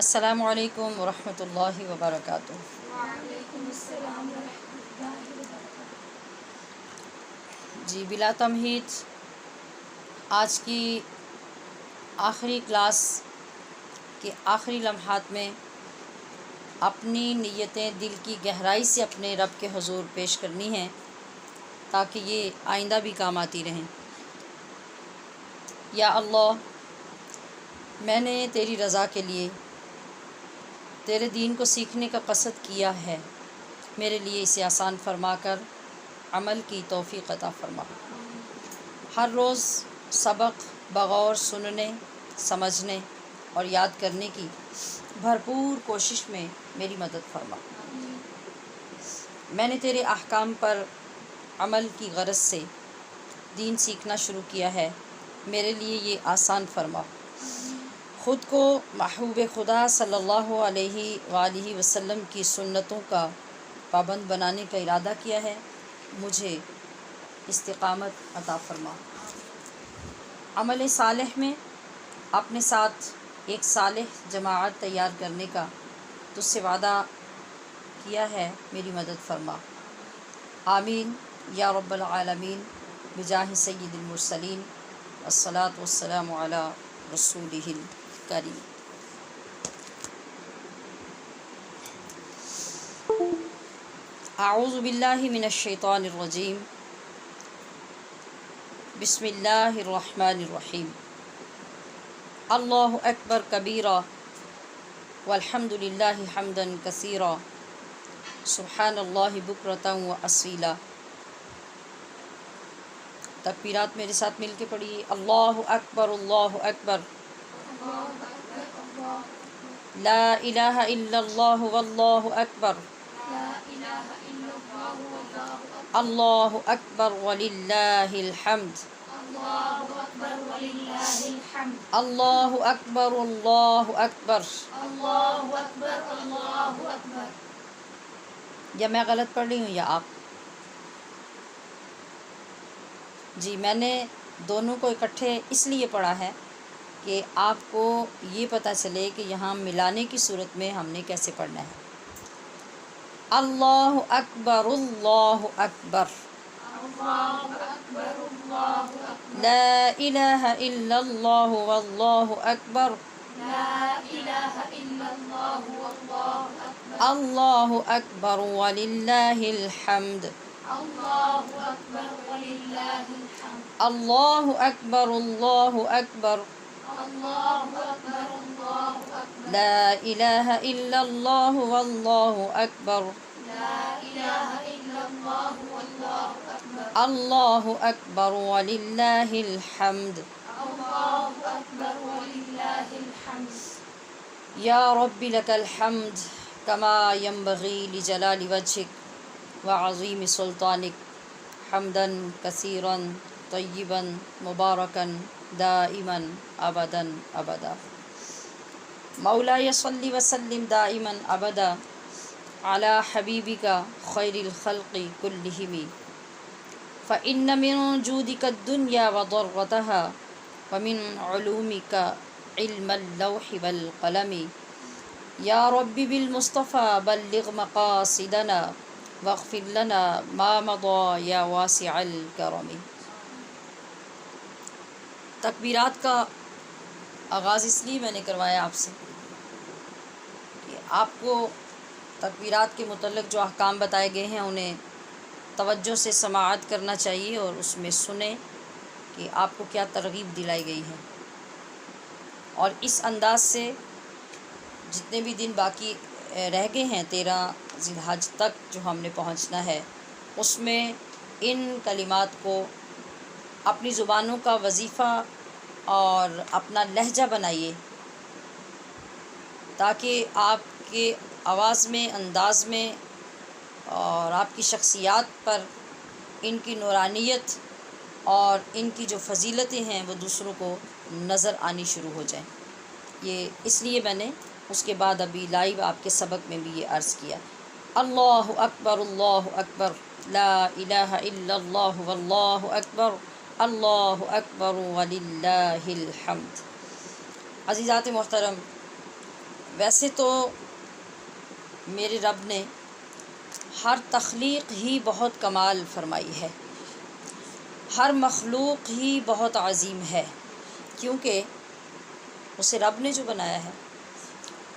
السلام علیکم ورحمۃ اللہ وبرکاتہ۔ وعلیکم السلام ورحمۃ اللہ وبرکاتہ۔ جی بلا تمہید آج کی آخری کلاس کے آخری لمحات میں اپنی نیتیں دل کی گہرائی سے اپنے رب کے حضور پیش کرنی ہیں تاکہ یہ آئندہ بھی کام آتی رہیں۔ یا اللہ، میں نے تیری رضا کے لیے تیرے دین کو سیکھنے کا قصد کیا ہے، میرے لیے اسے آسان فرما کر عمل کی توفیق عطا فرما۔ ہر روز سبق بغور سننے، سمجھنے اور یاد کرنے کی بھرپور کوشش میں میری مدد فرما۔ میں نے تیرے احکام پر عمل کی غرض سے دین سیکھنا شروع کیا ہے، میرے لیے یہ آسان فرما۔ خود کو محبوب خدا صلی اللہ علیہ وآلہ وسلم کی سنتوں کا پابند بنانے کا ارادہ کیا ہے، مجھے استقامت عطا فرما۔ عمل صالح میں اپنے ساتھ ایک صالح جماعت تیار کرنے کا تجھ سے وعدہ کیا ہے، میری مدد فرما۔ آمین یا رب العالمین بجاہ سید المرسلین والصلاة والسلام علی رسولہ الکریم۔ اعوذ باللہ من الشیطان الرجیم، بسم اللہ الرحمن الرحیم۔ اللہ اکبر کبیرا والحمد للہ حمدا کثیرا سبحان اللہ بکرۃ و اصیلا۔ تکبیرات میرے ساتھ مل کے پڑھیے۔ اللہ اکبر، اللہ اکبر، لا الہ الا اللہ واللہ اکبر، اللہ اکبر وللہ الحمد، اللہ اکبر، اللہ اکبر۔ یا میں غلط پڑھ رہی ہوں یا آپ؟ جی میں نے دونوں کو اکٹھے اس لیے پڑھا ہے کہ آپ کو یہ پتہ چلے کہ یہاں ملانے کی صورت میں ہم نے کیسے پڑھنا ہے۔ اللہ اکبر، اللہ اکبر، لا الہ الا اللہ واللہ اکبر، اللہ اکبر وللہ الحمد، اللہ اکبر، اللہ اکبر، لا الہ الا اللہ واللہ اکبر، اللہ اکبر وللہ الحمد۔ یا رب لک الحمد کما ینبغی لجلال وجہک وعظیم سلطانک، حمدا کثیرا طیبا مبارکا دائما ابدا ابدا۔ مولاي صل وسلم دائما ابدا علی حبیبک خیر الخلق کلہم، فإن من جودک الدنیا وضرتها ومن علومک علم اللوح والقلم۔ یا رب بالمصطفى بلغ مقاصدنا واغفر لنا ما مضى یا واسع الکرم۔ تکبیرات کا آغاز اس لیے میں نے کروایا آپ سے کہ آپ کو تکبیرات کے متعلق جو احکام بتائے گئے ہیں انہیں توجہ سے سماعت کرنا چاہیے اور اس میں سنیں کہ آپ کو کیا ترغیب دلائی گئی ہے، اور اس انداز سے جتنے بھی دن باقی رہ گئے ہیں 13 ذی الحج تک جو ہم نے پہنچنا ہے، اس میں ان کلمات کو اپنی زبانوں کا وظیفہ اور اپنا لہجہ بنائیے تاکہ آپ کے آواز میں، انداز میں اور آپ کی شخصیات پر ان کی نورانیت اور ان کی جو فضیلتیں ہیں وہ دوسروں کو نظر آنی شروع ہو جائیں۔ یہ اس لیے میں نے اس کے بعد ابھی لائیو آپ کے سبق میں بھی یہ عرض کیا۔ اللہ اکبر، اللہ اکبر، لا الہ الا اللہ واللہ اکبر، اللہ اکبر وللہ الحمد۔ عزیزات محترم، ویسے تو میرے رب نے ہر تخلیق ہی بہت کمال فرمائی ہے، ہر مخلوق ہی بہت عظیم ہے، کیونکہ اسے رب نے جو بنایا ہے۔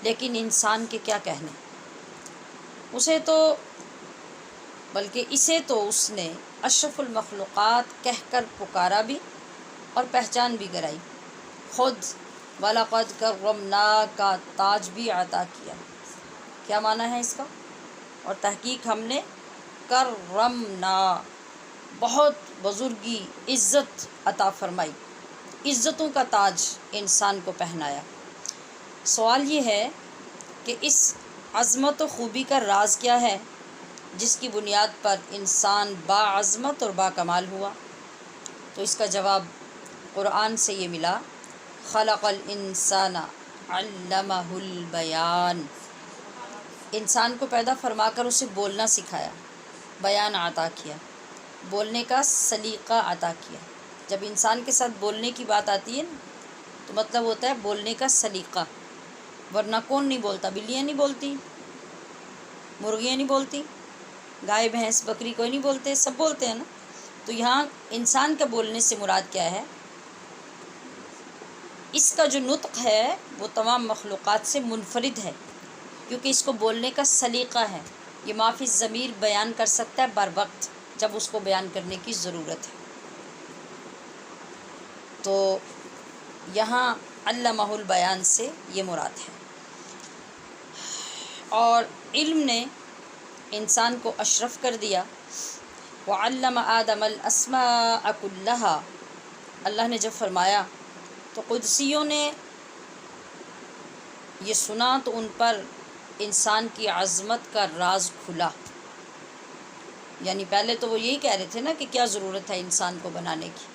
لیکن انسان کے کیا کہنے، اسے تو بلکہ اسے تو اس نے اشرف المخلوقات کہہ کر پکارا بھی اور پہچان بھی کرائی، خود وَلَقَدْ كَرَّمْنَا کا تاج بھی عطا کیا۔ کیا معنی ہے اس کا؟ اور تحقیق ہم نے کرمنا، بہت بزرگی، عزت عطا فرمائی، عزتوں کا تاج انسان کو پہنایا۔ سوال یہ ہے کہ اس عظمت و خوبی کا راز کیا ہے جس کی بنیاد پر انسان باعظمت اور باکمال ہوا؟ تو اس کا جواب قرآن سے یہ ملا، خلق الانسان علمہ البیان، انسان کو پیدا فرما کر اسے بولنا سکھایا، بیان عطا کیا، بولنے کا سلیقہ عطا کیا۔ جب انسان کے ساتھ بولنے کی بات آتی ہے نا تو مطلب ہوتا ہے بولنے کا سلیقہ، ورنہ کون نہیں بولتا؟ بلیاں نہیں بولتی، مرغیاں نہیں بولتی، گائے بھینس بکری کوئی نہیں بولتے، سب بولتے ہیں نا۔ تو یہاں انسان کا بولنے سے مراد کیا ہے؟ اس کا جو نطق ہے وہ تمام مخلوقات سے منفرد ہے، کیونکہ اس کو بولنے کا سلیقہ ہے، یہ ما فی الضمیر بیان کر سکتا ہے بر وقت جب اس کو بیان کرنے کی ضرورت ہے۔ تو یہاں علمہ البیان سے یہ مراد ہے۔ اور علم نے انسان کو اشرف کر دیا، وعلم آدم الاسماء کلھا، اللہ نے جب فرمایا تو قدسیوں نے یہ سنا تو ان پر انسان کی عظمت کا راز کھلا۔ یعنی پہلے تو وہ یہی کہہ رہے تھے نا کہ کیا ضرورت ہے انسان کو بنانے کی،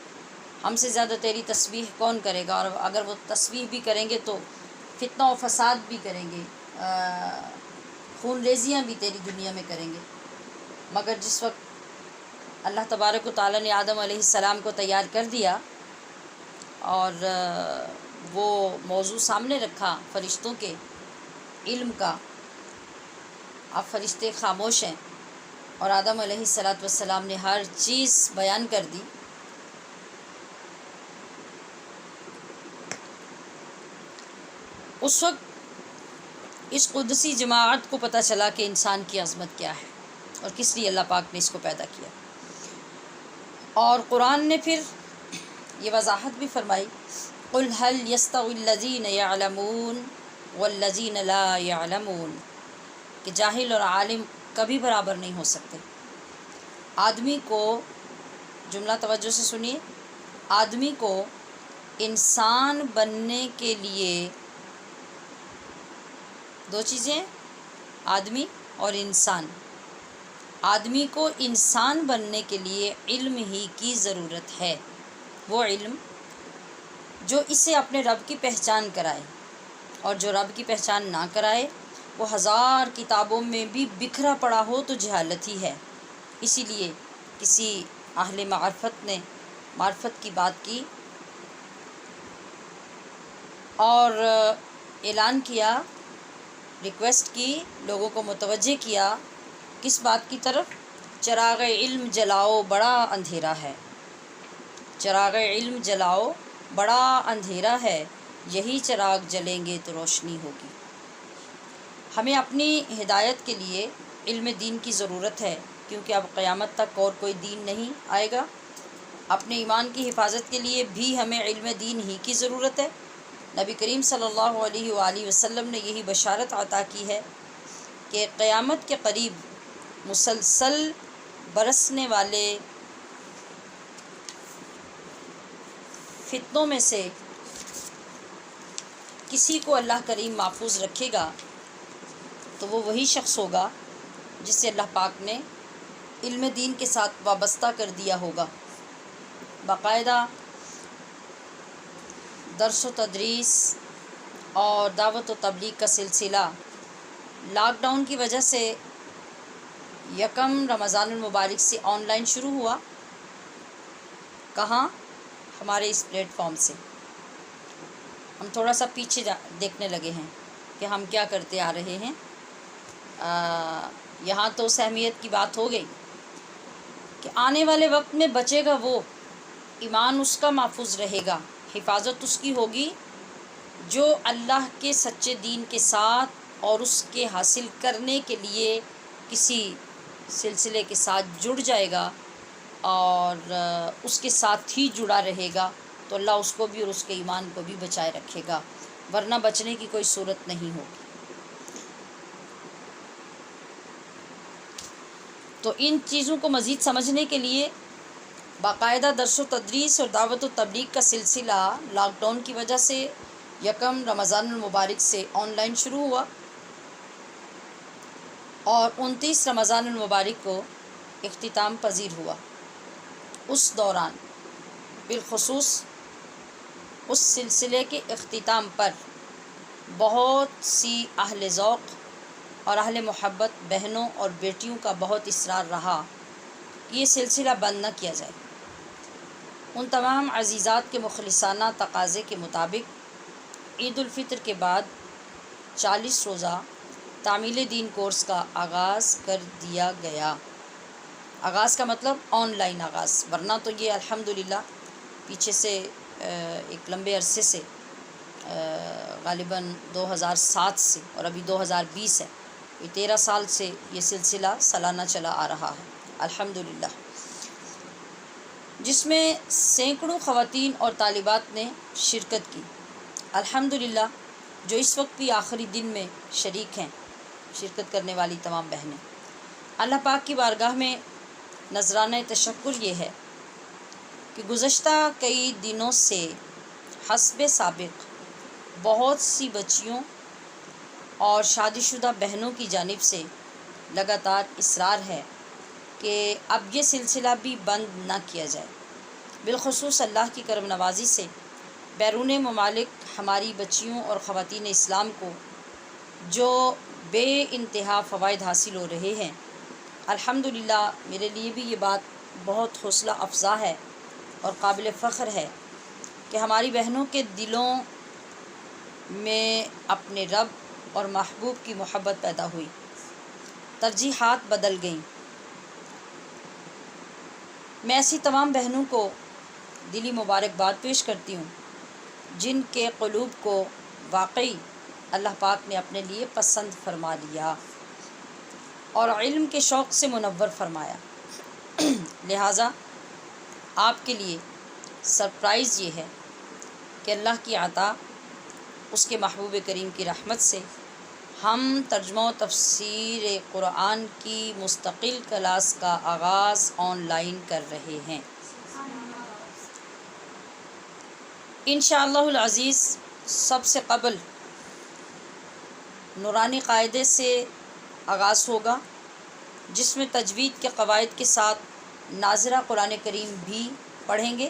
ہم سے زیادہ تیری تسبیح کون کرے گا، اور اگر وہ تسبیح بھی کریں گے تو فتنہ و فساد بھی کریں گے، خون ریزیاں بھی تیری دنیا میں کریں گے۔ مگر جس وقت اللہ تبارک و تعالیٰ نے آدم علیہ السلام کو تیار کر دیا اور وہ موضوع سامنے رکھا فرشتوں کے علم کا، اب فرشتے خاموش ہیں اور آدم علیہ السلام نے ہر چیز بیان کر دی، اس وقت اس قدسی جماعت کو پتہ چلا کہ انسان کی عظمت کیا ہے اور کس لیے اللہ پاک نے اس کو پیدا کیا۔ اور قرآن نے پھر یہ وضاحت بھی فرمائی، قُلْ هَلْ يَسْتَوِي الَّذِينَ يَعْلَمُونَ وَالَّذِينَ لَا يَعْلَمُونَ، کہ جاہل اور عالم کبھی برابر نہیں ہو سکتے۔ آدمی کو، جملہ توجہ سے سنیے، آدمی کو انسان بننے کے لیے دو چیزیں، آدمی اور انسان، آدمی کو انسان بننے کے لیے علم ہی کی ضرورت ہے، وہ علم جو اسے اپنے رب کی پہچان کرائے، اور جو رب کی پہچان نہ کرائے وہ ہزار کتابوں میں بھی بکھرا پڑا ہو تو جہالت ہی ہے۔ اسی لیے کسی اہل معرفت نے معرفت کی بات کی اور اعلان کیا، ریکویسٹ کی، لوگوں کو متوجہ کیا کس بات کی طرف؟ چراغ علم جلاؤ بڑا اندھیرا ہے، چراغ علم جلاؤ بڑا اندھیرا ہے، یہی چراغ جلیں گے تو روشنی ہوگی۔ ہمیں اپنی ہدایت کے لیے علم دین کی ضرورت ہے، کیونکہ اب قیامت تک اور کوئی دین نہیں آئے گا۔ اپنے ایمان کی حفاظت کے لیے بھی ہمیں علم دین ہی کی ضرورت ہے۔ نبی کریم صلی اللہ علیہ وآلہ وسلم نے یہی بشارت عطا کی ہے کہ قیامت کے قریب مسلسل برسنے والے فتنوں میں سے کسی کو اللہ کریم محفوظ رکھے گا تو وہ وہی شخص ہوگا جسے اللہ پاک نے علم دین کے ساتھ وابستہ کر دیا ہوگا۔ باقاعدہ درس و تدریس اور دعوت و تبلیغ کا سلسلہ لاک ڈاؤن کی وجہ سے یکم رمضان المبارک سے آن لائن شروع ہوا۔ کہاں؟ ہمارے اس پلیٹ فارم سے۔ ہم تھوڑا سا پیچھے دیکھنے لگے ہیں کہ ہم کیا کرتے آ رہے ہیں۔ یہاں تو اس اہمیت کی بات ہو گئی کہ آنے والے وقت میں بچے گا وہ، ایمان اس کا محفوظ رہے گا، حفاظت اس کی ہوگی جو اللہ کے سچے دین کے ساتھ اور اس کے حاصل کرنے کے لیے کسی سلسلے کے ساتھ جڑ جائے گا اور اس کے ساتھ ہی جڑا رہے گا، تو اللہ اس کو بھی اور اس کے ایمان کو بھی بچائے رکھے گا، ورنہ بچنے کی کوئی صورت نہیں ہوگی۔ تو ان چیزوں کو مزید سمجھنے کے لیے باقاعدہ درس و تدریس اور دعوت و تبلیغ کا سلسلہ لاک ڈاؤن کی وجہ سے یکم رمضان المبارک سے آن لائن شروع ہوا اور 29 رمضان المبارک کو اختتام پذیر ہوا۔ اس دوران بالخصوص اس سلسلے کے اختتام پر بہت سی اہل ذوق اور اہل محبت بہنوں اور بیٹیوں کا بہت اصرار رہا کہ یہ سلسلہ بند نہ کیا جائے۔ ان تمام عزیزات کے مخلصانہ تقاضے کے مطابق عید الفطر کے بعد 40 روزہ تعمیل دین کورس کا آغاز کر دیا گیا۔ آغاز کا مطلب آن لائن آغاز، ورنہ تو یہ الحمدللہ پیچھے سے ایک لمبے عرصے سے غالباً 2007 سے اور ابھی 2020 ہے، یہ 13 سال سے یہ سلسلہ سالانہ چلا آ رہا ہے الحمدللہ، جس میں سینکڑوں خواتین اور طالبات نے شرکت کی الحمدللہ، جو اس وقت بھی آخری دن میں شریک ہیں، شرکت کرنے والی تمام بہنیں۔ اللہ پاک کی بارگاہ میں نذرانہ تشکر یہ ہے کہ گزشتہ کئی دنوں سے حسب سابق بہت سی بچیوں اور شادی شدہ بہنوں کی جانب سے لگاتار اصرار ہے کہ اب یہ سلسلہ بھی بند نہ کیا جائے۔ بالخصوص اللہ کی کرم نوازی سے بیرون ممالک ہماری بچیوں اور خواتین اسلام کو جو بے انتہا فوائد حاصل ہو رہے ہیں، الحمدللہ میرے لیے بھی یہ بات بہت حوصلہ افزا ہے اور قابل فخر ہے کہ ہماری بہنوں کے دلوں میں اپنے رب اور محبوب کی محبت پیدا ہوئی، ترجیحات بدل گئیں۔ میں ایسی تمام بہنوں کو دلی مبارکباد پیش کرتی ہوں جن کے قلوب کو واقعی اللہ پاک نے اپنے لیے پسند فرما لیا اور علم کے شوق سے منور فرمایا۔ لہٰذا آپ کے لیے سرپرائز یہ ہے کہ اللہ کی عطا، اس کے محبوب کریم کی رحمت سے ہم ترجمہ و تفسیر قرآن کی مستقل کلاس کا آغاز آن لائن کر رہے ہیں۔ انشاءاللہ العزیز سب سے قبل نورانی قاعدے سے آغاز ہوگا، جس میں تجوید کے قواعد کے ساتھ ناظرہ قرآن کریم بھی پڑھیں گے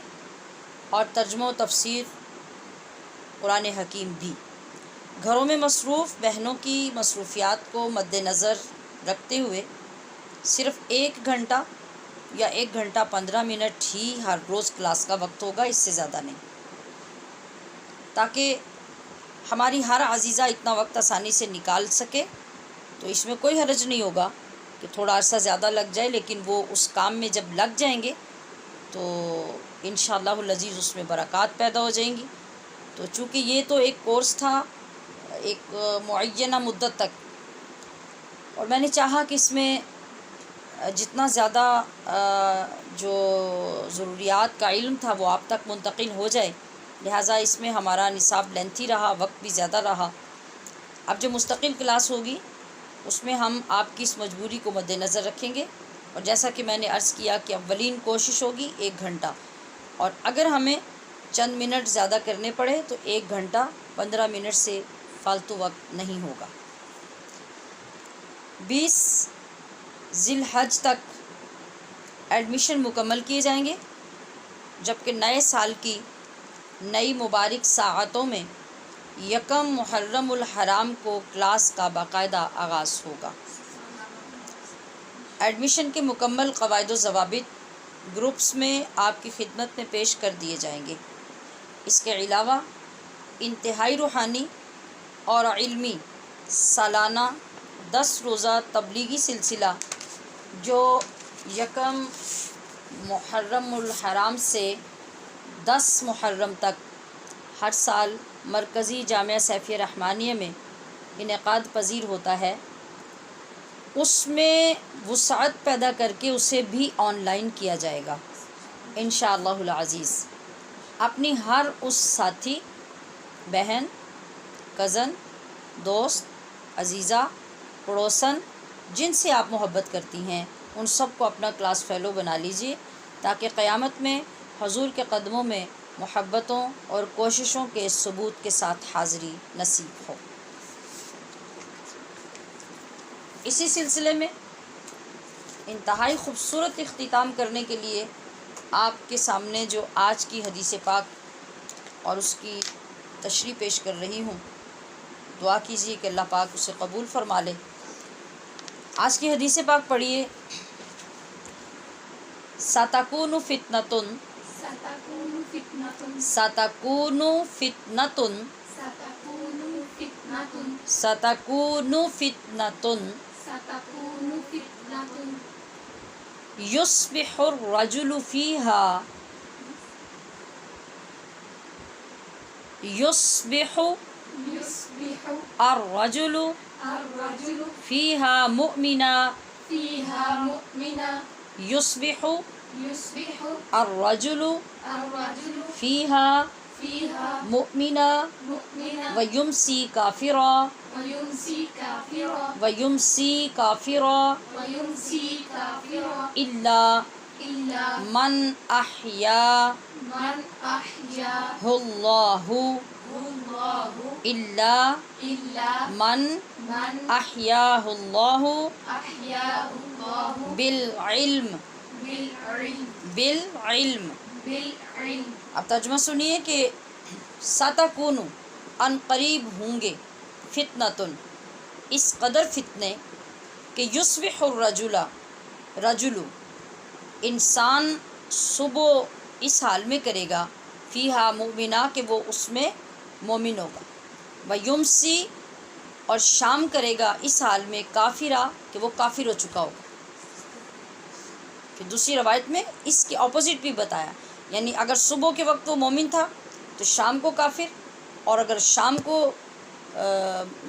اور ترجمہ و تفسیر قرآن حکیم بھی۔ گھروں میں مصروف بہنوں کی مصروفیات کو مد نظر رکھتے ہوئے صرف 1 گھنٹہ یا 1 گھنٹہ 15 منٹ ہی ہر روز کلاس کا وقت ہوگا، اس سے زیادہ نہیں، تاکہ ہماری ہر عزیزہ اتنا وقت آسانی سے نکال سکے۔ تو اس میں کوئی حرج نہیں ہوگا کہ تھوڑا عرصہ زیادہ لگ جائے، لیکن وہ اس کام میں جب لگ جائیں گے تو انشاءاللہ العزیز اس میں برکات پیدا ہو جائیں گی۔ تو چونکہ یہ تو ایک کورس تھا ایک معینہ مدت تک، اور میں نے چاہا کہ اس میں جتنا زیادہ جو ضروریات کا علم تھا وہ آپ تک منتقل ہو جائے، لہٰذا اس میں ہمارا نصاب لینتھی رہا، وقت بھی زیادہ رہا۔ اب جو مستقل کلاس ہوگی اس میں ہم آپ کی اس مجبوری کو مد نظر رکھیں گے، اور جیسا کہ میں نے عرض کیا کہ اولین کوشش ہوگی 1 گھنٹہ، اور اگر ہمیں چند منٹ زیادہ کرنے پڑے تو 1 گھنٹہ 15 منٹ سے فالتو وقت نہیں ہوگا۔ 20 ذی الحج تک ایڈمیشن مکمل کیے جائیں گے، جبکہ نئے سال کی نئی مبارک ساعتوں میں 1 محرم الحرام کو کلاس کا باقاعدہ آغاز ہوگا۔ ایڈمیشن کے مکمل قواعد و ضوابط گروپس میں آپ کی خدمت میں پیش کر دیے جائیں گے۔ اس کے علاوہ انتہائی روحانی اور علمی سالانہ 10 روزہ تبلیغی سلسلہ جو 1 محرم الحرام سے 10 محرم تک ہر سال مرکزی جامعہ سیفیہ رحمانیہ میں انعقاد پذیر ہوتا ہے، اس میں وسعت پیدا کر کے اسے بھی آن لائن کیا جائے گا انشاءاللہ العزیز۔ اپنی ہر اس ساتھی، بہن، کزن، دوست، عزیزہ، پڑوسن جن سے آپ محبت کرتی ہیں ان سب کو اپنا کلاس فیلو بنا لیجئے تاکہ قیامت میں حضور کے قدموں میں محبتوں اور کوششوں کے ثبوت کے ساتھ حاضری نصیب ہو۔ اسی سلسلے میں انتہائی خوبصورت اختتام کرنے کے لیے آپ کے سامنے جو آج کی حدیث پاک اور اس کی تشریح پیش کر رہی ہوں، دعا کیجیے کہ اللہ پاک اسے قبول فرما لے۔ آج کی حدیث پاک پڑھیے، سَتَكُونُ فِتْنَةٌ ستكون فتنة سَتَكُونُ فِتْنَةٌ ستكون فتنة سَتَكُونُ فِتْنَةٌ ستكون فتنة يُصْبِحُ الرَّجُلُ فِيهَا يُصْبِحُ يصبح الرَّجُلُ الرجل فِيهَا مُؤْمِنًا فيها مؤمنا يُصْبِحُ يصبح الرَّجُلُ الرجل فِيهَا فيها مُؤْمِنًا مؤمنا وَيُمْسِي كَافِرًا ويمسي كافرا وَيُمْسِي كَافِرًا ويمسي كافرا إِلَّا إلا مَنْ أَحْيَاهُ من أحياه اللَّهُ الله إِلَّا إلا مَنْ من أَحْيَاهُ اللَّهُ أحياه الله بالعلم بالعلم بالعلم بالعلم۔ اب ترجمہ سنیے کہ سَتَكُونُ ان قریب ہوں گے، فتنۃ اس قدر فتنے کہ یصبح رجل انسان صبح اس حال میں کرے گا، فیہا مؤمنا کہ وہ اس میں مومن ہوگا، ویمسی اور شام کرے گا اس حال میں کافرہ کہ وہ کافر ہو چکا ہوگا۔ پھر دوسری روایت میں اس کے اپوزٹ بھی بتایا، یعنی اگر صبح کے وقت وہ مومن تھا تو شام کو کافر، اور اگر شام کو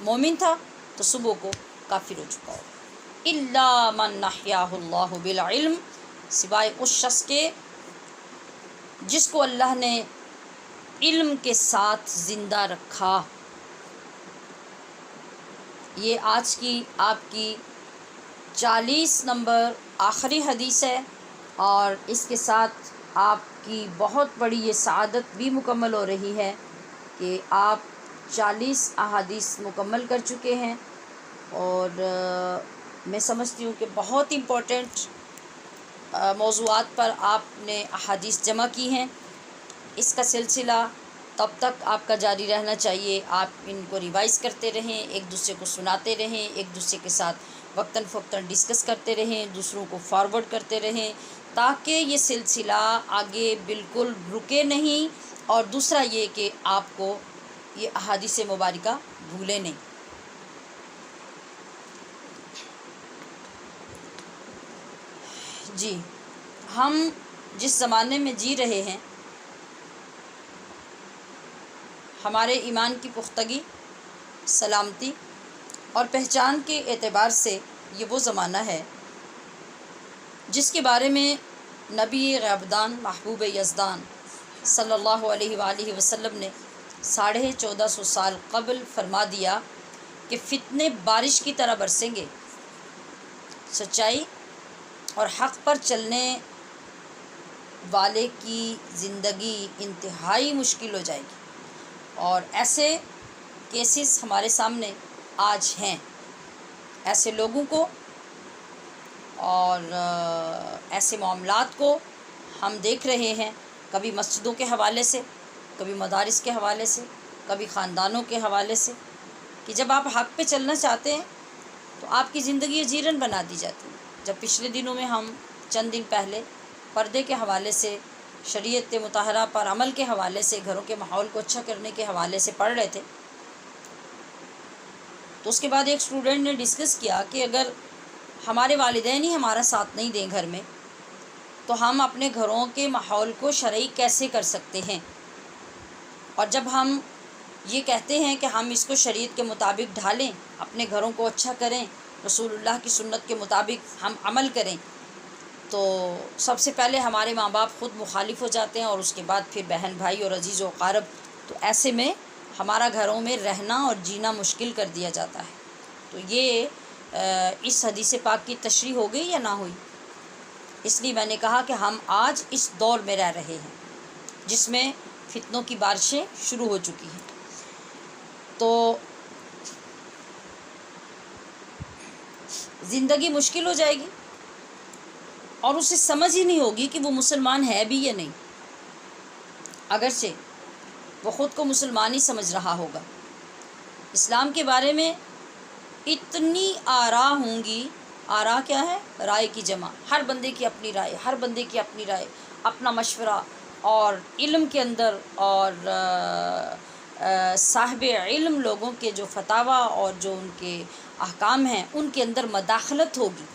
مومن تھا تو صبح کو کافر ہو چکا ہوگا۔ الا من احیاہ اللہ بالعلم، سوائے اس شخص کے جس کو اللہ نے علم کے ساتھ زندہ رکھا۔ یہ آج کی آپ کی 40 نمبر آخری حدیث ہے، اور اس کے ساتھ آپ کی بہت بڑی یہ سعادت بھی مکمل ہو رہی ہے کہ آپ 40 احادیث مکمل کر چکے ہیں، اور میں سمجھتی ہوں کہ بہت امپورٹنٹ موضوعات پر آپ نے احادیث جمع کی ہیں۔ اس کا سلسلہ تب تک آپ کا جاری رہنا چاہیے، آپ ان کو ریوائز کرتے رہیں، ایک دوسرے کو سناتے رہیں، ایک دوسرے کے ساتھ وقتاً فوقتاً ڈسکس کرتے رہیں، دوسروں کو فارورڈ کرتے رہیں، تاکہ یہ سلسلہ آگے بالکل رکے نہیں، اور دوسرا یہ کہ آپ کو یہ احادیث مبارکہ بھولے نہیں۔ جی، ہم جس زمانے میں جی رہے ہیں، ہمارے ایمان کی پختگی، سلامتی اور پہچان کے اعتبار سے یہ وہ زمانہ ہے جس کے بارے میں نبی غیبدان محبوب یزدان صلی اللہ علیہ وآلہ وسلم نے 1450 سال قبل فرما دیا کہ فتنے بارش کی طرح برسیں گے، سچائی اور حق پر چلنے والے کی زندگی انتہائی مشکل ہو جائے گی، اور ایسے کیسز ہمارے سامنے آج ہیں، ایسے لوگوں کو اور ایسے معاملات کو ہم دیکھ رہے ہیں، کبھی مسجدوں کے حوالے سے، کبھی مدارس کے حوالے سے، کبھی خاندانوں کے حوالے سے، کہ جب آپ حق پہ چلنا چاہتے ہیں تو آپ کی زندگی اجیرن بنا دی جاتی ہے۔ جب پچھلے دنوں میں ہم چند دن پہلے پردے کے حوالے سے، شریعت مطہرہ پر عمل کے حوالے سے، گھروں کے ماحول کو اچھا کرنے کے حوالے سے پڑھ رہے تھے، تو اس کے بعد ایک اسٹوڈنٹ نے ڈسکس کیا کہ اگر ہمارے والدین ہی ہمارا ساتھ نہیں دیں گھر میں تو ہم اپنے گھروں کے ماحول کو شرعی کیسے کر سکتے ہیں، اور جب ہم یہ کہتے ہیں کہ ہم اس کو شریعت کے مطابق ڈھالیں، اپنے گھروں کو اچھا کریں، رسول اللہ کی سنت کے مطابق ہم عمل کریں، تو سب سے پہلے ہمارے ماں باپ خود مخالف ہو جاتے ہیں، اور اس کے بعد پھر بہن بھائی اور عزیز و اقارب. تو ایسے میں ہمارا گھروں میں رہنا اور جینا مشکل کر دیا جاتا ہے. تو یہ اس حدیث پاک کی تشریح ہو گئی یا نہ ہوئی؟ اس لیے میں نے کہا کہ ہم آج اس دور میں رہ رہے ہیں جس میں فتنوں کی بارشیں شروع ہو چکی ہیں. تو زندگی مشکل ہو جائے گی اور اسے سمجھ ہی نہیں ہوگی کہ وہ مسلمان ہے بھی یا نہیں، اگرچہ وہ خود کو مسلمان ہی سمجھ رہا ہوگا. اسلام کے بارے میں اتنی آراء ہوں گی. آراء کیا ہے؟ رائے کی جمع. ہر بندے کی اپنی رائے، ہر بندے کی اپنی رائے، اپنا مشورہ. اور علم کے اندر اور صاحب علم لوگوں کے جو فتاویٰ اور جو ان کے احکام ہیں ان کے اندر مداخلت ہوگی.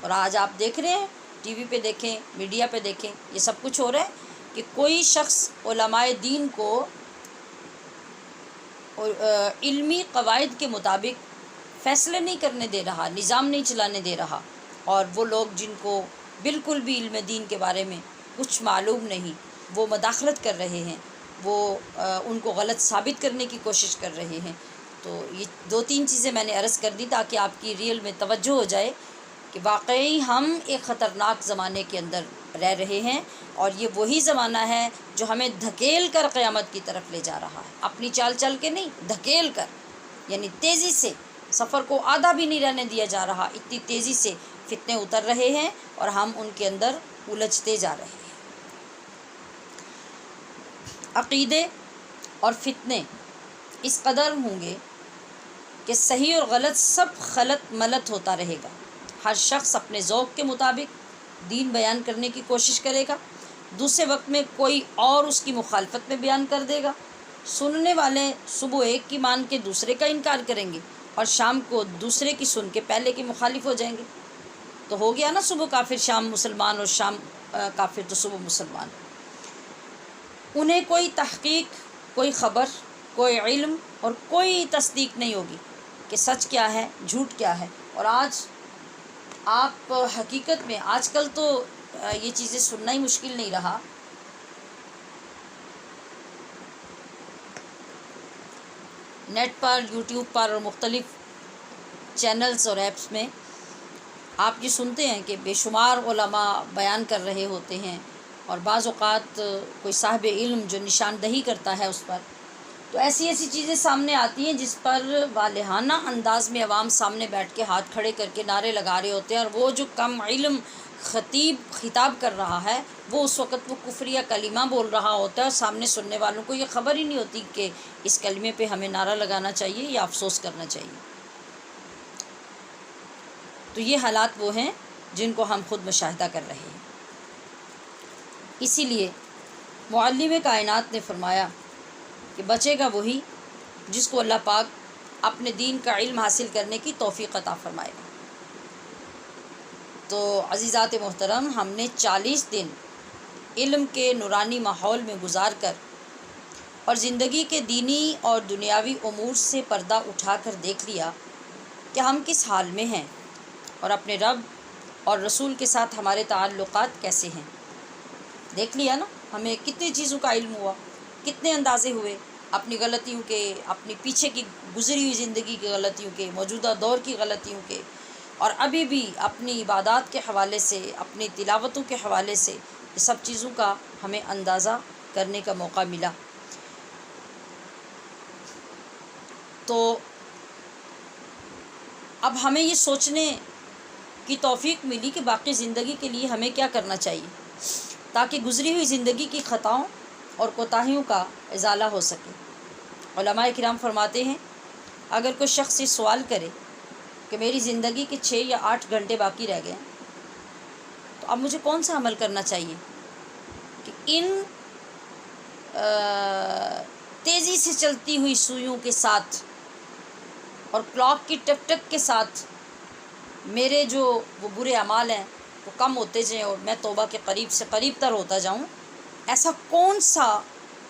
اور آج آپ دیکھ رہے ہیں، ٹی وی پہ دیکھیں، میڈیا پہ دیکھیں، یہ سب کچھ ہو رہا ہے کہ کوئی شخص علماء دین کو علمی قواعد کے مطابق فیصلے نہیں کرنے دے رہا، نظام نہیں چلانے دے رہا، اور وہ لوگ جن کو بالکل بھی علم دین کے بارے میں کچھ معلوم نہیں، وہ مداخلت کر رہے ہیں، وہ ان کو غلط ثابت کرنے کی کوشش کر رہے ہیں. تو یہ 2-3 چیزیں میں نے عرض کر دی تاکہ آپ کی ریئل میں توجہ ہو جائے کہ واقعی ہم ایک خطرناک زمانے کے اندر رہ رہے ہیں، اور یہ وہی زمانہ ہے جو ہمیں دھکیل کر قیامت کی طرف لے جا رہا ہے. اپنی چال چل کے نہیں، دھکیل کر، یعنی تیزی سے. سفر کو آدھا بھی نہیں رہنے دیا جا رہا، اتنی تیزی سے فتنے اتر رہے ہیں اور ہم ان کے اندر الجھتے جا رہے ہیں. عقیدے اور فتنے اس قدر ہوں گے کہ صحیح اور غلط سب خلط ملط ہوتا رہے گا. ہر شخص اپنے ذوق کے مطابق دین بیان کرنے کی کوشش کرے گا، دوسرے وقت میں کوئی اور اس کی مخالفت میں بیان کر دے گا. سننے والے صبح ایک کی مان کے دوسرے کا انکار کریں گے، اور شام کو دوسرے کی سن کے پہلے کے مخالف ہو جائیں گے. تو ہو گیا نا، صبح کافر شام مسلمان، اور شام کافر تو صبح مسلمان. انہیں کوئی تحقیق، کوئی خبر، کوئی علم اور کوئی تصدیق نہیں ہوگی کہ سچ کیا ہے، جھوٹ کیا ہے. اور آج آپ حقیقت میں آج کل تو یہ چیزیں سننا ہی مشکل نہیں رہا. نیٹ پر، یوٹیوب پر اور مختلف چینلز اور ایپس میں آپ یہ سنتے ہیں کہ بے شمار علماء بیان کر رہے ہوتے ہیں، اور بعض اوقات کوئی صاحب علم جو نشاندہی کرتا ہے اس پر، تو ایسی چیزیں سامنے آتی ہیں جس پر والہانہ انداز میں عوام سامنے بیٹھ کے ہاتھ کھڑے کر کے نعرے لگا رہے ہوتے ہیں، اور وہ جو کم علم خطیب خطاب کر رہا ہے وہ اس وقت وہ کفریہ کلمہ بول رہا ہوتا ہے، اور سامنے سننے والوں کو یہ خبر ہی نہیں ہوتی کہ اس کلمے پہ ہمیں نعرہ لگانا چاہیے یا افسوس کرنا چاہیے. تو یہ حالات وہ ہیں جن کو ہم خود مشاہدہ کر رہے ہیں. اسی لیے معلم کائنات نے فرمایا کہ بچے گا وہی جس کو اللہ پاک اپنے دین کا علم حاصل کرنے کی توفیق عطا فرمائے گا. تو عزیزات محترم، ہم نے 40 دن علم کے نورانی ماحول میں گزار کر اور زندگی کے دینی اور دنیاوی امور سے پردہ اٹھا کر دیکھ لیا کہ ہم کس حال میں ہیں اور اپنے رب اور رسول کے ساتھ ہمارے تعلقات کیسے ہیں. دیکھ لیا نا، ہمیں کتنی چیزوں کا علم ہوا، کتنے اندازے ہوئے اپنی غلطیوں کے، اپنی پیچھے کی گزری ہوئی زندگی کی غلطیوں کے، موجودہ دور کی غلطیوں کے، اور ابھی بھی اپنی عبادات کے حوالے سے، اپنی تلاوتوں کے حوالے سے یہ سب چیزوں کا ہمیں اندازہ کرنے کا موقع ملا. تو اب ہمیں یہ سوچنے کی توفیق ملی کہ باقی زندگی کے لیے ہمیں کیا کرنا چاہیے تاکہ گزری ہوئی زندگی کی خطاؤں اور کوتاہیوں کا ازالہ ہو سکے. علماء کرام فرماتے ہیں اگر کوئی شخص یہ سوال کرے کہ میری زندگی کے 6 یا 8 گھنٹے باقی رہ گئے تو اب مجھے کون سا عمل کرنا چاہیے کہ ان تیزی سے چلتی ہوئی سوئیوں کے ساتھ اور کلاک کی ٹک ٹک کے ساتھ میرے جو وہ برے اعمال ہیں وہ کم ہوتے جائیں اور میں توبہ کے قریب سے قریب تر ہوتا جاؤں، ایسا کون سا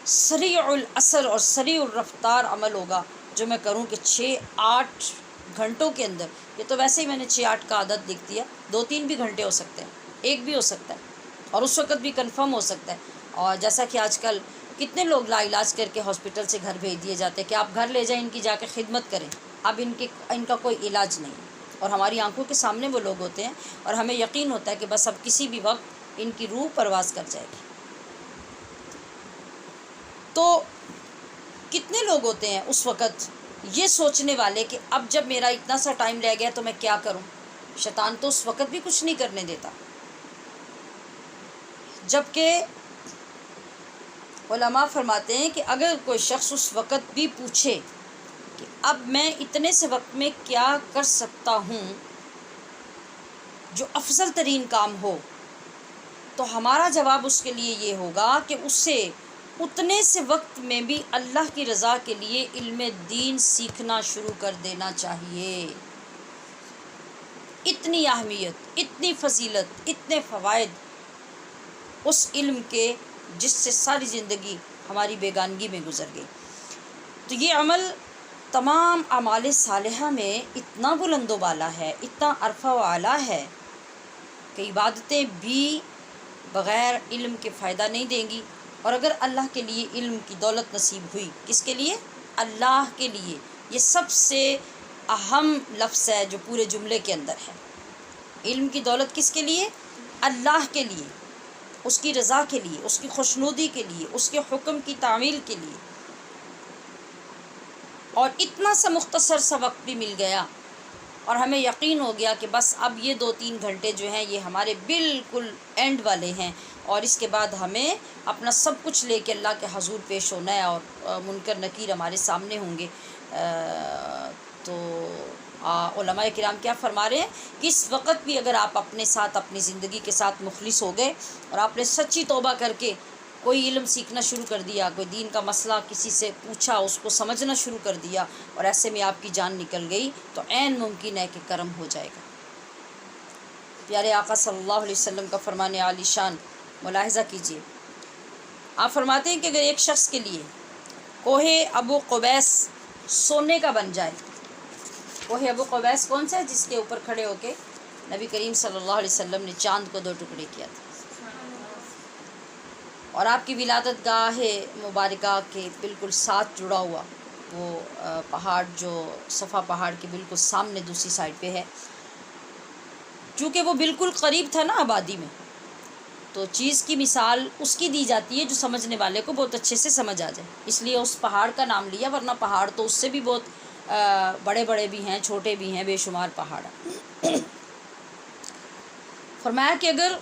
سریع الاثر اور سریع الرفتار عمل ہوگا جو میں کروں کہ 6-8 گھنٹوں کے اندر، یہ تو ویسے ہی میں نے 6-8 کا عدد لکھ دیا، 2-3 بھی گھنٹے ہو سکتے ہیں، ایک بھی ہو سکتا ہے، اور اس وقت بھی کنفرم ہو سکتا ہے۔ اور جیسا کہ آج کل کتنے لوگ لا علاج کر کے ہاسپٹل سے گھر بھیج دیے جاتے ہیں کہ آپ گھر لے جائیں، ان کی جا کے خدمت کریں، اب ان کا کوئی علاج نہیں، اور ہماری آنکھوں کے سامنے وہ لوگ ہوتے ہیں اور ہمیں یقین ہوتا ہے کہ بس اب کسی بھی وقت ان کی روح پرواز کر جائے گی۔ تو کتنے لوگ ہوتے ہیں اس وقت یہ سوچنے والے کہ اب جب میرا اتنا سا ٹائم رہ گیا تو میں کیا کروں؟ شیطان تو اس وقت بھی کچھ نہیں کرنے دیتا، جبکہ علماء فرماتے ہیں کہ اگر کوئی شخص اس وقت بھی پوچھے کہ اب میں اتنے سے وقت میں کیا کر سکتا ہوں جو افضل ترین کام ہو، تو ہمارا جواب اس کے لیے یہ ہوگا کہ اسے اتنے سے وقت میں بھی اللہ کی رضا کے لیے علم دین سیکھنا شروع کر دینا چاہیے۔ اتنی اہمیت، اتنی فضیلت، اتنے فوائد اس علم کے جس سے ساری زندگی ہماری بیگانگی میں گزر گئی۔ تو یہ عمل تمام اعمال صالحہ میں اتنا بلند و بالا ہے، اتنا عرفہ و اعلیٰ ہے کہ عبادتیں بھی بغیر علم کے فائدہ نہیں دیں گی، اور اگر اللہ کے لیے علم کی دولت نصیب ہوئی، کس کے لیے؟ اللہ کے لیے۔ یہ سب سے اہم لفظ ہے جو پورے جملے کے اندر ہے۔ علم کی دولت کس کے لیے؟ اللہ کے لیے، اس کی رضا کے لیے، اس کی خوشنودی کے لیے، اس کے حکم کی تعمیل کے لیے، اور اتنا سا مختصر سا وقت بھی مل گیا اور ہمیں یقین ہو گیا کہ بس اب یہ 2-3 گھنٹے جو ہیں یہ ہمارے بالکل اینڈ والے ہیں، اور اس کے بعد ہمیں اپنا سب کچھ لے کے اللہ کے حضور پیش ہونا ہے، اور منکر نکیر ہمارے سامنے ہوں گے۔ تو علماء کرام کیا فرما رہے ہیں کہ اس وقت بھی اگر آپ اپنے ساتھ، اپنی زندگی کے ساتھ مخلص ہو گئے اور آپ نے سچی توبہ کر کے کوئی علم سیکھنا شروع کر دیا، کوئی دین کا مسئلہ کسی سے پوچھا، اس کو سمجھنا شروع کر دیا، اور ایسے میں آپ کی جان نکل گئی، تو عین ممکن ہے کہ کرم ہو جائے گا۔ پیارے آقا صلی اللہ علیہ وسلم کا فرمان عالی شان ملاحظہ کیجیے۔ آپ فرماتے ہیں کہ اگر ایک شخص کے لیے کوہ ابو قبیس سونے کا بن جائے، کوہ ابو قبیس کون سا ہے؟ جس کے اوپر کھڑے ہو کے نبی کریم صلی اللہ علیہ وسلم نے چاند کو 2 ٹکڑے کیا تھا، اور آپ کی ولادت گاہ مبارکہ کے بالکل ساتھ جڑا ہوا وہ پہاڑ جو صفا پہاڑ کے بالکل سامنے دوسری سائڈ پہ ہے، چونکہ وہ بالکل قریب تھا نا آبادی میں، تو چیز کی مثال اس کی دی جاتی ہے جو سمجھنے والے کو بہت اچھے سے سمجھ آ جائے، اس لیے اس پہاڑ کا نام لیا، ورنہ پہاڑ تو اس سے بھی بہت بڑے بڑے بھی ہیں، چھوٹے بھی ہیں، بے شمار پہاڑ ہیں۔ فرمایا کہ اگر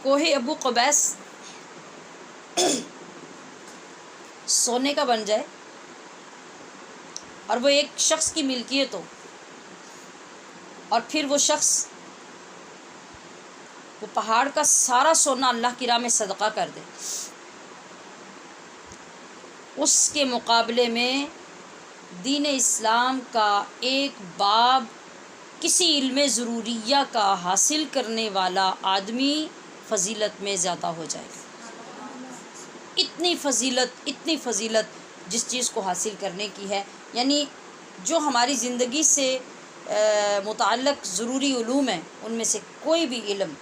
کوہ ابو قبیس سونے کا بن جائے اور وہ ایک شخص کی ملکیت ہو، اور پھر وہ شخص وہ پہاڑ کا سارا سونا اللہ کی راہ میں صدقہ کر دے، اس کے مقابلے میں دین اسلام کا ایک باب کسی علم ضروریہ کا حاصل کرنے والا آدمی فضیلت میں زیادہ ہو جائے گا۔ اتنی فضیلت جس چیز کو حاصل کرنے کی ہے، یعنی جو ہماری زندگی سے متعلق ضروری علوم ہیں ان میں سے کوئی بھی علم،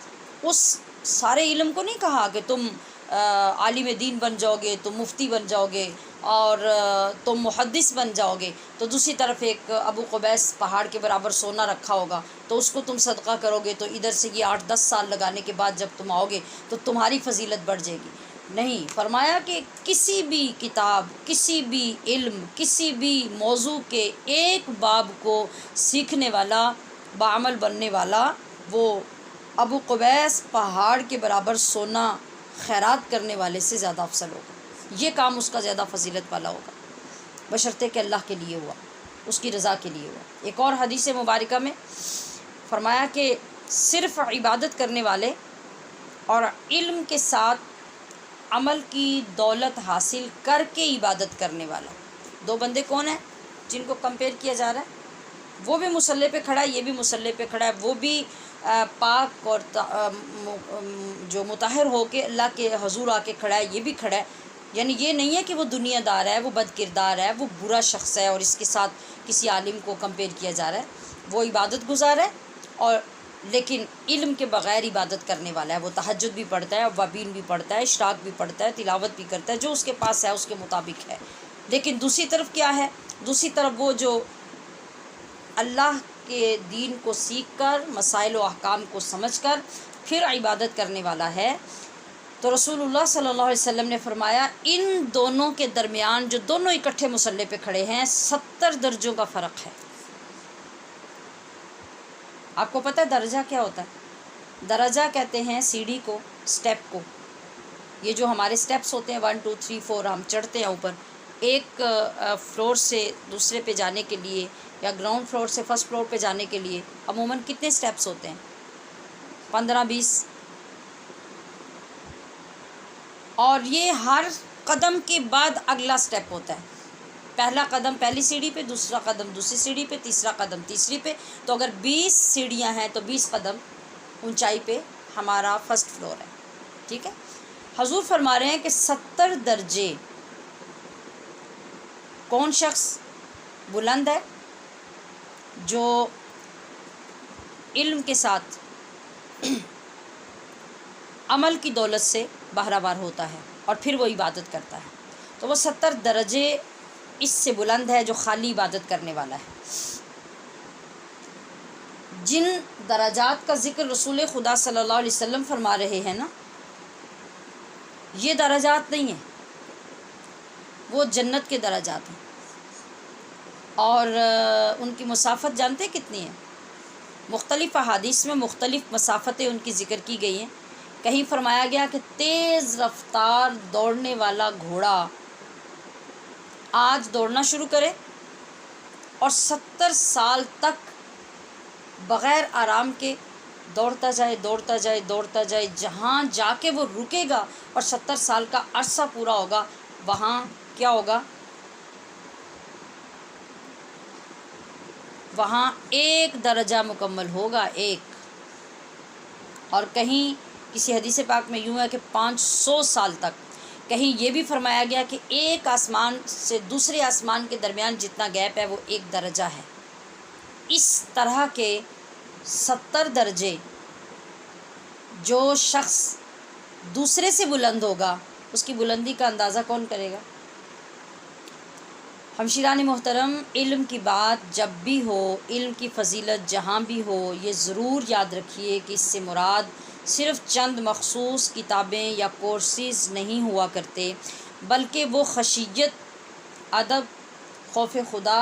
اس سارے علم کو نہیں کہا کہ تم عالم دین بن جاؤ گے، تم مفتی بن جاؤ گے اور تم محدث بن جاؤ گے، تو دوسری طرف ایک ابو قبیس پہاڑ کے برابر سونا رکھا ہوگا تو اس کو تم صدقہ کرو گے، تو ادھر سے یہ 8-10 سال لگانے کے بعد جب تم آؤ گے تو تمہاری فضیلت بڑھ جائے گی۔ نہیں، فرمایا کہ کسی بھی کتاب، کسی بھی علم، کسی بھی موضوع کے ایک باب کو سیکھنے والا، بعمل بننے والا، وہ ابو قبیس پہاڑ کے برابر سونا خیرات کرنے والے سے زیادہ افضل ہوگا، یہ کام اس کا زیادہ فضیلت والا ہوگا، بشرطے کہ اللہ کے لیے ہوا، اس کی رضا کے لیے ہوا۔ ایک اور حدیث مبارکہ میں فرمایا کہ صرف عبادت کرنے والے اور علم کے ساتھ عمل کی دولت حاصل کر کے عبادت کرنے والا، 2 بندے کون ہیں جن کو کمپیئر کیا جا رہا ہے؟ وہ بھی مصلی پہ کھڑا ہے، یہ بھی مصلی پہ کھڑا ہے، وہ بھی پاک اور جو مطہر ہو کے اللہ کے حضور آ کے کھڑا ہے، یہ بھی کھڑا ہے. یعنی یہ نہیں ہے کہ وہ دنیا دار ہے، وہ بد کردار ہے، وہ برا شخص ہے اور اس کے ساتھ کسی عالم کو کمپیئر کیا جا رہا ہے. وہ عبادت گزار ہے اور لیکن علم کے بغیر عبادت کرنے والا ہے. وہ تہجد بھی پڑھتا ہے، اوابین بھی پڑھتا ہے، اشراق بھی پڑھتا ہے، تلاوت بھی کرتا ہے، جو اس کے پاس ہے اس کے مطابق ہے. لیکن دوسری طرف کیا ہے؟ دوسری طرف وہ جو اللہ کے دین کو سیکھ کر، مسائل و احکام کو سمجھ کر پھر عبادت کرنے والا ہے. تو رسول اللہ صلی اللہ علیہ وسلم نے فرمایا ان دونوں کے درمیان جو دونوں اکٹھے مصلی پہ کھڑے ہیں 70 درجوں کا فرق ہے. آپ کو پتہ ہے درجہ کیا ہوتا ہے؟ درجہ کہتے ہیں سیڑھی کو، سٹیپ کو. یہ جو ہمارے سٹیپس ہوتے ہیں 1 2 3 4 ہم چڑھتے ہیں اوپر، ایک فلور سے دوسرے پہ جانے کے لیے یا گراؤنڈ فلور سے فرسٹ فلور پہ جانے کے لیے عموماً کتنے سٹیپس ہوتے ہیں؟ 15 20. اور یہ ہر قدم کے بعد اگلا سٹیپ ہوتا ہے. پہلا قدم پہلی سیڑھی پہ، دوسرا قدم دوسری سیڑھی پہ، تیسرا قدم تیسری پہ. تو اگر 20 سیڑھیاں ہیں تو 20 قدم اونچائی پہ ہمارا فرسٹ فلور ہے. ٹھیک ہے؟ حضور فرما رہے ہیں کہ 70 درجے کون شخص بلند ہے؟ جو علم کے ساتھ عمل کی دولت سے بہرہ ہوتا ہے اور پھر وہ عبادت کرتا ہے. تو وہ 70 درجے اس سے بلند ہے جو خالی عبادت کرنے والا ہے. جن درجات کا ذکر رسول خدا صلی اللہ علیہ وسلم فرما رہے ہیں نا، یہ درجات نہیں ہیں، وہ جنت کے درجات ہیں. اور ان کی مسافت جانتے کتنی ہے؟ مختلف احادیث میں مختلف مسافتیں ان کی ذکر کی گئی ہیں. کہیں فرمایا گیا کہ تیز رفتار دوڑنے والا گھوڑا آج دوڑنا شروع کرے اور 70 سال تک بغیر آرام کے دوڑتا جائے دوڑتا جائے دوڑتا جائے، جہاں جا کے وہ رکے گا اور 70 سال کا عرصہ پورا ہوگا، وہاں کیا ہوگا؟ وہاں 1 درجہ مکمل ہوگا، 1. اور کہیں کسی حدیث پاک میں یوں ہے کہ 500 سال تک. کہیں یہ بھی فرمایا گیا کہ ایک آسمان سے دوسرے آسمان کے درمیان جتنا گیپ ہے وہ 1 درجہ ہے. اس طرح کے 70 درجے جو شخص دوسرے سے بلند ہوگا اس کی بلندی کا اندازہ کون کرے گا؟ ہمشیران محترم، علم کی بات جب بھی ہو، علم کی فضیلت جہاں بھی ہو، یہ ضرور یاد رکھیے کہ اس سے مراد صرف چند مخصوص کتابیں یا کورسز نہیں ہوا کرتے، بلکہ وہ خشیت، ادب، خوف خدا،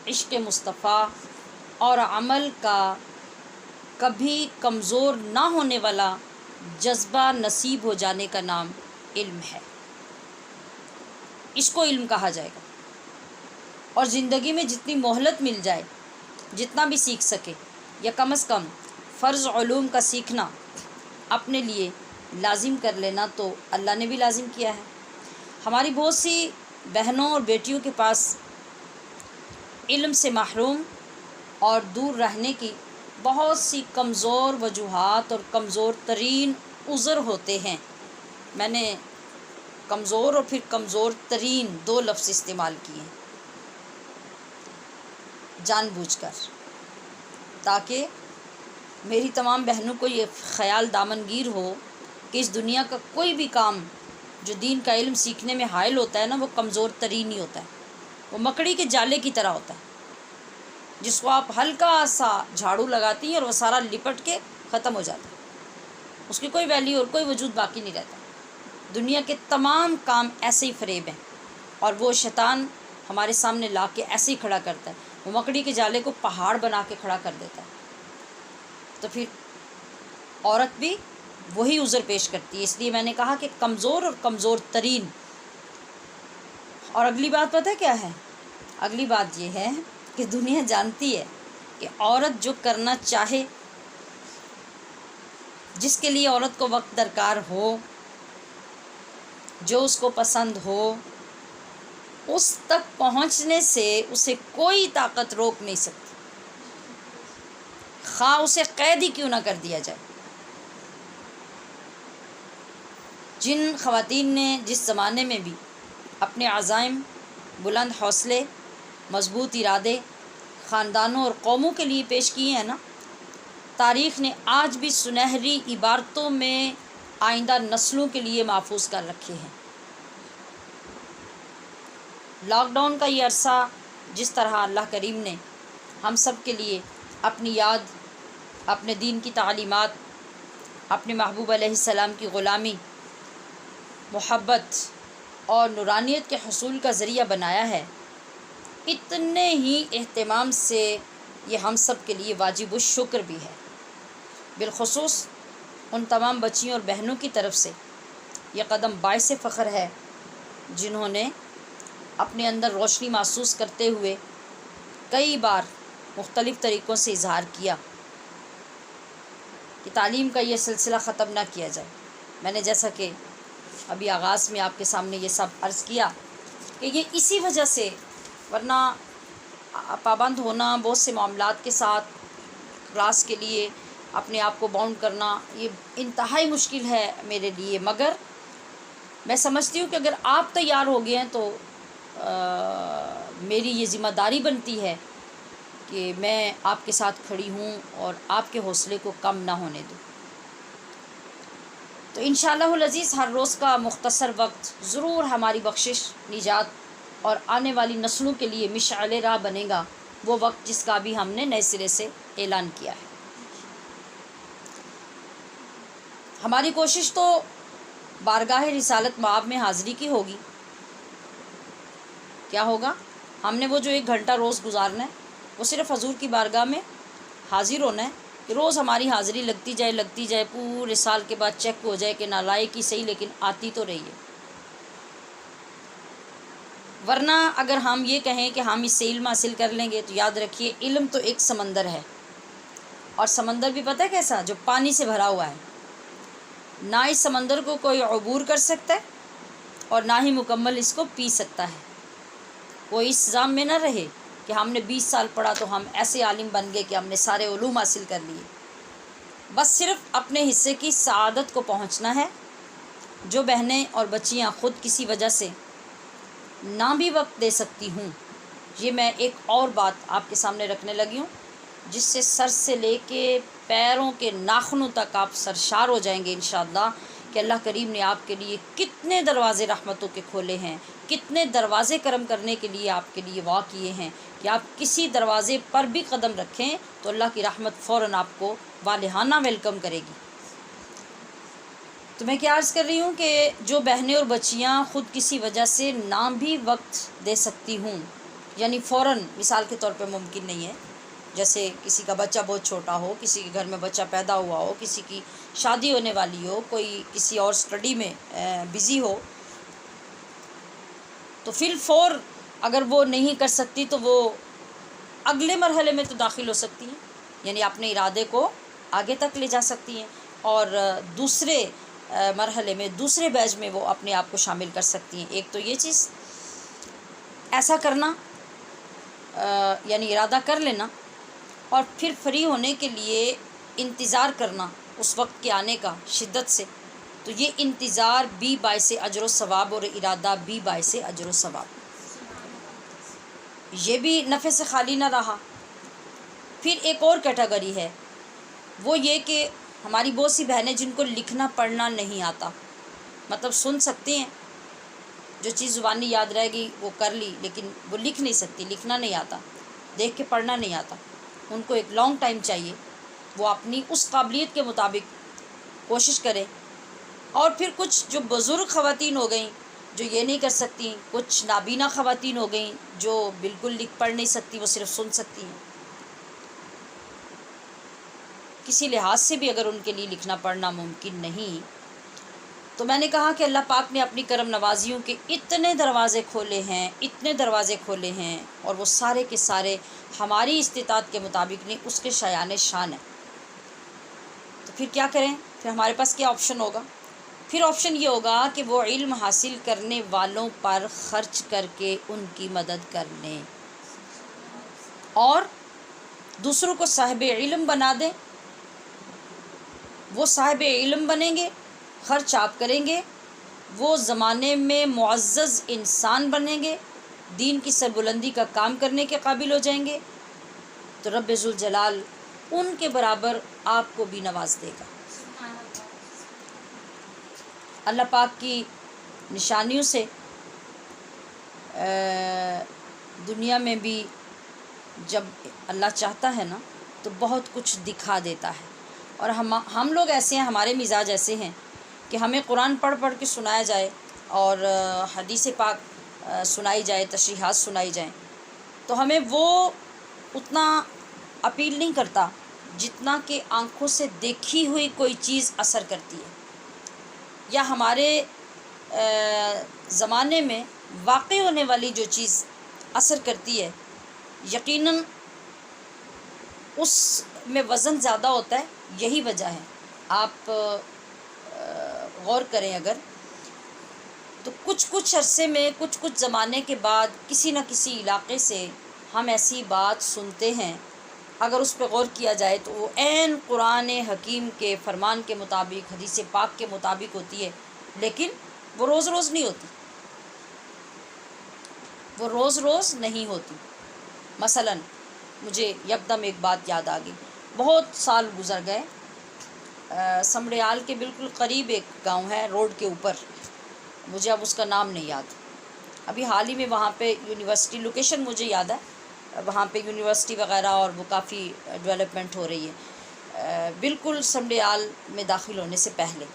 عشق مصطفیٰ اور عمل کا کبھی کمزور نہ ہونے والا جذبہ نصیب ہو جانے کا نام علم ہے. اس کو علم کہا جائے گا. اور زندگی میں جتنی مہلت مل جائے، جتنا بھی سیکھ سکے، یا کم از کم فرض علوم کا سیکھنا اپنے لیے لازم کر لینا تو اللہ نے بھی لازم کیا ہے. ہماری بہت سی بہنوں اور بیٹیوں کے پاس علم سے محروم اور دور رہنے کی بہت سی کمزور وجوہات اور کمزور ترین عذر ہوتے ہیں. میں نے کمزور اور پھر کمزور ترین 2 لفظ استعمال کیے ہیں جان بوجھ کر، تاکہ میری تمام بہنوں کو یہ خیال دامنگیر ہو کہ اس دنیا کا کوئی بھی کام جو دین کا علم سیکھنے میں حائل ہوتا ہے نا، وہ کمزور ترین ہی ہوتا ہے. وہ مکڑی کے جالے کی طرح ہوتا ہے جس کو آپ ہلکا سا جھاڑو لگاتی ہیں اور وہ سارا لپٹ کے ختم ہو جاتا ہے. اس کی کوئی ویلیو اور کوئی وجود باقی نہیں رہتا. دنیا کے تمام کام ایسے ہی فریب ہیں اور وہ شیطان ہمارے سامنے لا کے ایسے ہی کھڑا کرتا ہے. وہ مکڑی کے جالے کو پہاڑ بنا کے کھڑا کر دیتا ہے. تو پھر عورت بھی وہی عذر پیش کرتی ہے. اس لیے میں نے کہا کہ کمزور اور کمزور ترین. اور اگلی بات پتہ ہے کیا ہے؟ اگلی بات یہ ہے کہ دنیا جانتی ہے کہ عورت جو کرنا چاہے، جس کے لیے عورت کو وقت درکار ہو، جو اس کو پسند ہو، اس تک پہنچنے سے اسے کوئی طاقت روک نہیں سکتی. خواہ اسے قید ہی کیوں نہ کر دیا جائے۔ جن خواتین نے جس زمانے میں بھی اپنے عزائم، بلند حوصلے، مضبوط ارادے خاندانوں اور قوموں کے لیے پیش کیے ہیں نا، تاریخ نے آج بھی سنہری عبارتوں میں آئندہ نسلوں کے لیے محفوظ کر رکھے ہیں۔ لاک ڈاؤن کا یہ عرصہ جس طرح اللہ کریم نے ہم سب کے لیے اپنی یاد، اپنے دین کی تعلیمات، اپنے محبوب علیہ السلام کی غلامی، محبت اور نورانیت کے حصول کا ذریعہ بنایا ہے، اتنے ہی اہتمام سے یہ ہم سب کے لیے واجب الشکر بھی ہے۔ بالخصوص ان تمام بچیوں اور بہنوں کی طرف سے یہ قدم باعث فخر ہے جنہوں نے اپنے اندر روشنی محسوس کرتے ہوئے کئی بار مختلف طریقوں سے اظہار کیا کہ تعلیم کا یہ سلسلہ ختم نہ کیا جائے۔ میں نے جیسا کہ ابھی آغاز میں آپ کے سامنے یہ سب عرض کیا کہ یہ اسی وجہ سے، ورنہ پابند ہونا بہت سے معاملات کے ساتھ کلاس کے لیے اپنے آپ کو باؤنڈ کرنا یہ انتہائی مشکل ہے میرے لیے، مگر میں سمجھتی ہوں کہ اگر آپ تیار ہو گئے ہیں تو میری یہ ذمہ داری بنتی ہے کہ میں آپ کے ساتھ کھڑی ہوں اور آپ کے حوصلے کو کم نہ ہونے دوں۔ تو انشاءاللہ العزیز ہر روز کا مختصر وقت ضرور ہماری بخشش، نجات اور آنے والی نسلوں کے لیے مشعل راہ بنے گا، وہ وقت جس کا بھی ہم نے نئے سرے سے اعلان کیا ہے۔ ہماری کوشش تو بارگاہ رسالت مآب میں حاضری کی ہوگی۔ کیا ہوگا؟ ہم نے وہ جو 1 گھنٹہ روز گزارنا ہے وہ صرف حضور کی بارگاہ میں حاضر ہونا ہے کہ روز ہماری حاضری لگتی جائے، پورے سال کے بعد چیک ہو جائے کہ نالائق ہی صحیح لیکن آتی تو رہی ہے۔ ورنہ اگر ہم یہ کہیں کہ ہم اس سے علم حاصل کر لیں گے تو یاد رکھیے علم تو ایک سمندر ہے، اور سمندر بھی پتہ ہے کیسا؟ جو پانی سے بھرا ہوا ہے، نہ اس سمندر کو کوئی عبور کر سکتا ہے اور نہ ہی مکمل اس کو پی سکتا ہے۔ کوئی اس ظام میں نہ رہے کہ ہم نے 20 سال پڑھا تو ہم ایسے عالم بن گئے کہ ہم نے سارے علوم حاصل کر لیے۔ بس صرف اپنے حصے کی سعادت کو پہنچنا ہے۔ جو بہنیں اور بچیاں خود کسی وجہ سے نہ بھی وقت دے سکتی ہوں، یہ میں ایک اور بات آپ کے سامنے رکھنے لگی ہوں جس سے سر سے لے کے پیروں کے ناخنوں تک آپ سرشار ہو جائیں گے انشاءاللہ کہ اللہ کریم نے آپ کے لیے کتنے دروازے رحمتوں کے کھولے ہیں، کتنے دروازے کرم کرنے کے لیے آپ کے لیے واقع کیے ہیں کہ آپ کسی دروازے پر بھی قدم رکھیں تو اللہ کی رحمت فوراً آپ کو والہانہ ویلکم کرے گی۔ تو میں کیا عرض کر رہی ہوں کہ جو بہنیں اور بچیاں خود کسی وجہ سے نہ بھی وقت دے سکتی ہوں، یعنی فوراً مثال کے طور پہ ممکن نہیں ہے، جیسے کسی کا بچہ بہت چھوٹا ہو، کسی کے گھر میں بچہ پیدا ہوا ہو، کسی کی شادی ہونے والی ہو، کوئی کسی اور اسٹڈی میں بزی ہو، تو فی الفور اگر وہ نہیں کر سکتی تو وہ اگلے مرحلے میں تو داخل ہو سکتی ہیں، یعنی اپنے ارادے کو آگے تک لے جا سکتی ہیں اور دوسرے مرحلے میں، دوسرے بیچ میں وہ اپنے آپ کو شامل کر سکتی ہیں۔ ایک تو یہ چیز ایسا کرنا، یعنی ارادہ کر لینا اور پھر فری ہونے کے لیے انتظار کرنا اس وقت کے آنے کا شدت سے، تو یہ انتظار بھی باعث اجر و ثواب اور ارادہ بھی باعث اجر و ثواب، یہ بھی نفع سے خالی نہ رہا۔ پھر ایک اور کیٹیگری ہے، وہ یہ کہ ہماری بہت سی بہنیں جن کو لکھنا پڑھنا نہیں آتا، مطلب سن سکتی ہیں، جو چیز زبانی یاد رہے گی وہ کر لی، لیکن وہ لکھ نہیں سکتی، لکھنا نہیں آتا، دیکھ کے پڑھنا نہیں آتا، ان کو ایک لانگ ٹائم چاہیے، وہ اپنی اس قابلیت کے مطابق کوشش کرے۔ اور پھر کچھ جو بزرگ خواتین ہو گئیں جو یہ نہیں کر سکتی، کچھ نابینا خواتین ہو گئیں جو بالکل لکھ پڑھ نہیں سکتی، وہ صرف سن سکتی ہیں۔ کسی لحاظ سے بھی اگر ان کے لیے لکھنا پڑھنا ممکن نہیں، تو میں نے کہا کہ اللہ پاک نے اپنی کرم نوازیوں کے اتنے دروازے کھولے ہیں، اتنے دروازے کھولے ہیں، اور وہ سارے کے سارے ہماری استطاعت کے مطابق نہیں، اس کے شایان شان ہیں۔ تو پھر کیا کریں؟ پھر ہمارے پاس کیا آپشن ہوگا؟ پھر آپشن یہ ہوگا کہ وہ علم حاصل کرنے والوں پر خرچ کر کے ان کی مدد کرنے، اور دوسروں کو صاحب علم بنا دیں، وہ صاحب علم بنیں گے، خرچ آپ کریں گے، وہ زمانے میں معزز انسان بنیں گے، دین کی سربلندی کا کام کرنے کے قابل ہو جائیں گے، تو رب ذوالجلال ان کے برابر آپ کو بھی نواز دے گا۔ سبحان اللہ۔ اللہ پاک کی نشانیوں سے دنیا میں بھی جب اللہ چاہتا ہے نا تو بہت کچھ دکھا دیتا ہے، اور ہم لوگ ایسے ہیں، ہمارے مزاج ایسے ہیں کہ ہمیں قرآن پڑھ پڑھ کے سنایا جائے اور حدیث پاک سنائی جائے، تشریحات سنائی جائیں، تو ہمیں وہ اتنا اپیل نہیں کرتا جتنا کہ آنکھوں سے دیکھی ہوئی کوئی چیز اثر کرتی ہے، یا ہمارے زمانے میں واقع ہونے والی جو چیز اثر کرتی ہے، یقیناً اس میں وزن زیادہ ہوتا ہے۔ یہی وجہ ہے، آپ غور کریں اگر تو کچھ عرصے میں، کچھ زمانے کے بعد کسی نہ کسی علاقے سے ہم ایسی بات سنتے ہیں، اگر اس پہ غور کیا جائے تو وہ عین قرآن حکیم کے فرمان کے مطابق، حدیث پاک کے مطابق ہوتی ہے، لیکن وہ روز روز نہیں ہوتی، وہ روز روز نہیں ہوتی۔ مثلاً مجھے یکدم ایک بات یاد آ گئی، بہت سال گزر گئے، سمڑیال کے بالکل قریب ایک گاؤں ہے روڈ کے اوپر، مجھے اب اس کا نام نہیں یاد، ابھی حال ہی میں وہاں پہ یونیورسٹی، لوکیشن مجھے یاد ہے، وہاں پہ یونیورسٹی وغیرہ اور وہ کافی ڈیولپمنٹ ہو رہی ہے، بالکل سمڑیال میں داخل ہونے سے پہلے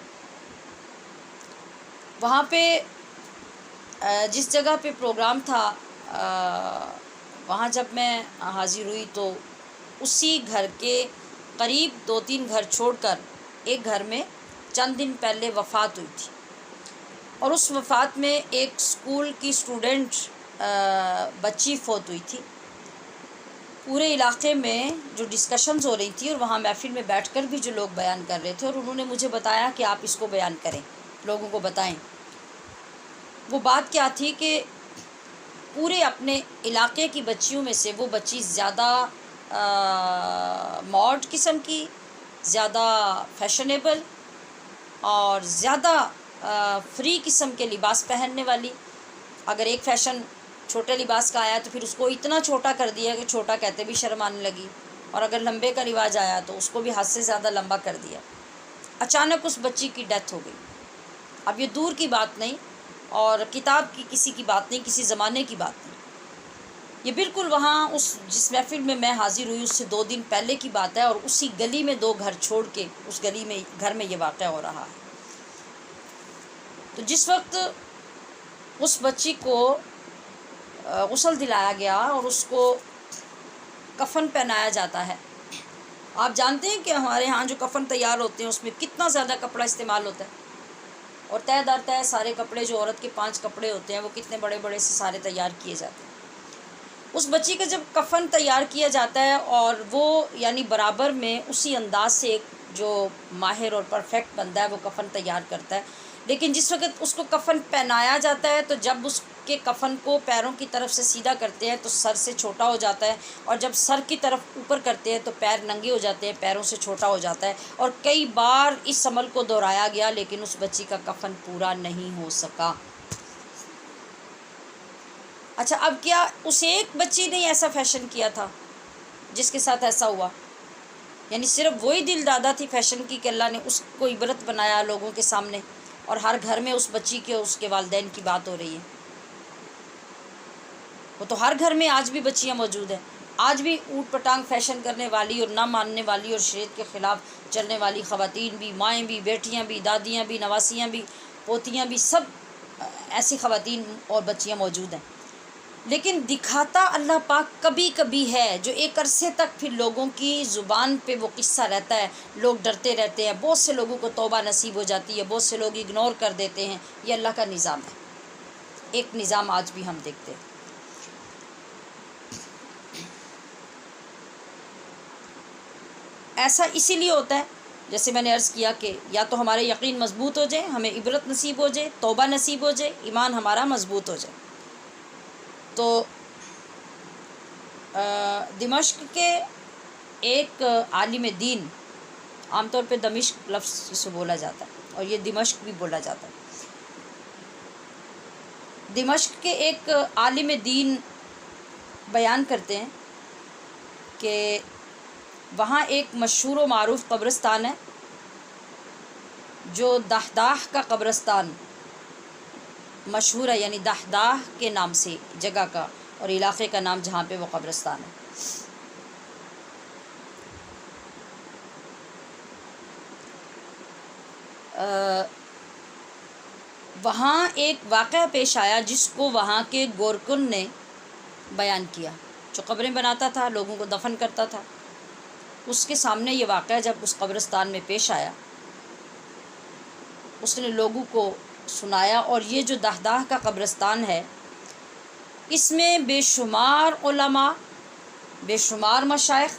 وہاں پہ جس جگہ پہ پروگرام تھا، وہاں جب میں حاضر ہوئی تو اسی گھر کے قریب 2-3 گھر چھوڑ کر ایک گھر میں چند دن پہلے وفات ہوئی تھی، اور اس وفات میں ایک اسکول کی اسٹوڈنٹ بچی فوت ہوئی تھی۔ پورے علاقے میں جو ڈسکشنز ہو رہی تھی، اور وہاں محفل میں بیٹھ کر بھی جو لوگ بیان کر رہے تھے، اور انہوں نے مجھے بتایا کہ آپ اس کو بیان کریں، لوگوں کو بتائیں۔ وہ بات کیا تھی کہ پورے اپنے علاقے کی بچیوں میں سے وہ بچی زیادہ ماڈ قسم کی، زیادہ فیشنیبل اور زیادہ فری قسم کے لباس پہننے والی۔ اگر ایک فیشن چھوٹے لباس کا آیا تو پھر اس کو اتنا چھوٹا کر دیا کہ چھوٹا کہتے بھی شرم آنے لگی، اور اگر لمبے کا رواج آیا تو اس کو بھی حد سے زیادہ لمبا کر دیا۔ اچانک اس بچی کی ڈیتھ ہو گئی۔ اب یہ دور کی بات نہیں، اور کتاب کی کسی کی بات نہیں، کسی زمانے کی بات نہیں، یہ بالکل وہاں جس محفل میں میں حاضر ہوئی اس سے 2 دن پہلے کی بات ہے، اور اسی گلی میں 2 گھر چھوڑ کے اس گلی میں گھر میں یہ واقعہ ہو رہا ہے۔ تو جس وقت اس بچی کو غسل دلایا گیا اور اس کو کفن پہنایا جاتا ہے، آپ جانتے ہیں کہ ہمارے ہاں جو کفن تیار ہوتے ہیں اس میں کتنا زیادہ کپڑا استعمال ہوتا ہے، اور تہ در تہ سارے کپڑے، جو عورت کے 5 کپڑے ہوتے ہیں وہ کتنے بڑے بڑے سے سارے تیار کیے جاتے ہیں۔ اس بچی کا جب کفن تیار کیا جاتا ہے، اور وہ یعنی برابر میں اسی انداز سے ایک جو ماہر اور پرفیکٹ بندہ ہے وہ کفن تیار کرتا ہے، لیکن جس وقت اس کو کفن پہنایا جاتا ہے تو جب اس کے کفن کو پیروں کی طرف سے سیدھا کرتے ہیں تو سر سے چھوٹا ہو جاتا ہے، اور جب سر کی طرف اوپر کرتے ہیں تو پیر ننگے ہو جاتے ہیں، پیروں سے چھوٹا ہو جاتا ہے، اور کئی بار اس عمل کو دہرایا گیا لیکن اس بچی کا کفن پورا نہیں ہو سکا۔ اچھا، اب کیا اس ایک بچی نے ایسا فیشن کیا تھا جس کے ساتھ ایسا ہوا؟ یعنی صرف وہی دل دادا تھی فیشن کی کہ اللہ نے اس کو عبرت بنایا لوگوں کے سامنے، اور ہر گھر میں اس بچی کے اس کے والدین کی بات ہو رہی ہے؟ وہ تو ہر گھر میں آج بھی بچیاں موجود ہیں، آج بھی اوٹ پٹانگ فیشن کرنے والی اور نہ ماننے والی اور شریعت کے خلاف چلنے والی خواتین بھی، مائیں بھی، بیٹیاں بھی، دادیاں بھی، نواسیاں بھی، پوتیاں بھی، سب ایسی خواتین اور بچیاں موجود ہیں۔ لیکن دکھاتا اللہ پاک کبھی کبھی ہے، جو ایک عرصے تک پھر لوگوں کی زبان پہ وہ قصہ رہتا ہے، لوگ ڈرتے رہتے ہیں، بہت سے لوگوں کو توبہ نصیب ہو جاتی ہے، بہت سے لوگ اگنور کر دیتے ہیں۔ یہ اللہ کا نظام ہے، ایک نظام آج بھی ہم دیکھتے ہیں۔ ایسا اسی لیے ہوتا ہے، جیسے میں نے عرض کیا کہ یا تو ہمارے یقین مضبوط ہو جائے، ہمیں عبرت نصیب ہو جائے، توبہ نصیب ہو جائے، ایمان ہمارا مضبوط ہو جائے۔ تو دمشق کے ایک عالم دین، عام طور پہ دمشق لفظ سے بولا جاتا ہے اور یہ دمشق بھی بولا جاتا ہے، دمشق کے ایک عالم دین بیان کرتے ہیں کہ وہاں ایک مشہور و معروف قبرستان ہے جو دہداہ کا قبرستان مشہور ہے، یعنی دہداہ کے نام سے جگہ کا اور علاقے کا نام جہاں پہ وہ قبرستان ہے۔ وہاں ایک واقعہ پیش آیا جس کو وہاں کے گورکن نے بیان کیا، جو قبریں بناتا تھا، لوگوں کو دفن کرتا تھا، اس کے سامنے یہ واقعہ جب اس قبرستان میں پیش آیا، اس نے لوگوں کو سنایا، اور یہ جو دہداہ کا قبرستان ہے اس میں بے شمار علماء، بے شمار مشائخ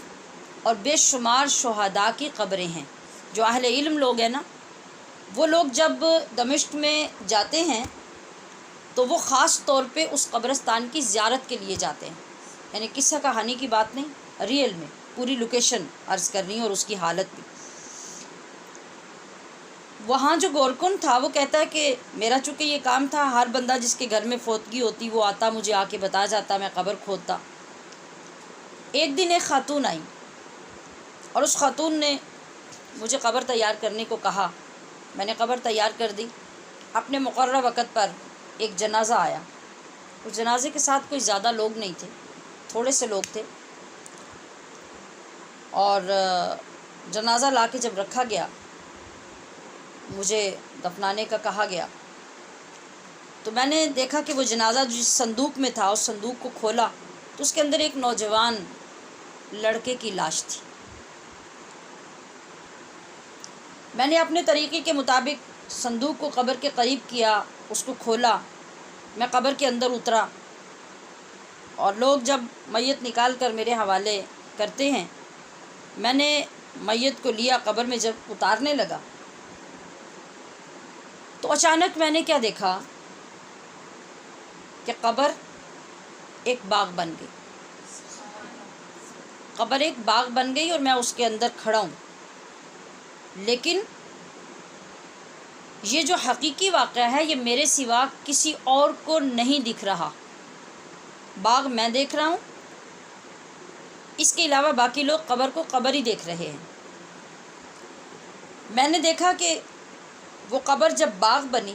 اور بے شمار شہداء کی قبریں ہیں۔ جو اہل علم لوگ ہیں نا، وہ لوگ جب دمشق میں جاتے ہیں تو وہ خاص طور پہ اس قبرستان کی زیارت کے لیے جاتے ہیں، یعنی قصہ کہانی کی بات نہیں، ریئل میں پوری لوکیشن عرض کرنی اور اس کی حالت بھی۔ وہاں جو گورکن تھا وہ کہتا ہے کہ میرا چونکہ یہ کام تھا، ہر بندہ جس کے گھر میں فوتگی ہوتی وہ آتا، مجھے آ کے بتا جاتا، میں قبر کھودتا۔ ایک دن ایک خاتون آئی اور اس خاتون نے مجھے قبر تیار کرنے کو کہا، میں نے قبر تیار کر دی۔ اپنے مقررہ وقت پر ایک جنازہ آیا، اس جنازے کے ساتھ کوئی زیادہ لوگ نہیں تھے، تھوڑے سے لوگ تھے، اور جنازہ لا کے جب رکھا گیا، مجھے دفنانے کا کہا گیا، تو میں نے دیکھا کہ وہ جنازہ جس صندوق میں تھا، اس صندوق کو کھولا تو اس کے اندر ایک نوجوان لڑکے کی لاش تھی۔ میں نے اپنے طریقے کے مطابق صندوق کو قبر کے قریب کیا، اس کو کھولا، میں قبر کے اندر اترا، اور لوگ جب میت نکال کر میرے حوالے کرتے ہیں، میں نے میت کو لیا، قبر میں جب اتارنے لگا تو اچانک میں نے کیا دیکھا کہ قبر ایک باغ بن گئی، قبر ایک باغ بن گئی اور میں اس کے اندر کھڑا ہوں۔ لیکن یہ جو حقیقی واقعہ ہے یہ میرے سوا کسی اور کو نہیں دکھ رہا، باغ میں دیکھ رہا ہوں، اس کے علاوہ باقی لوگ قبر کو قبر ہی دیکھ رہے ہیں۔ میں نے دیکھا کہ وہ قبر جب باغ بنی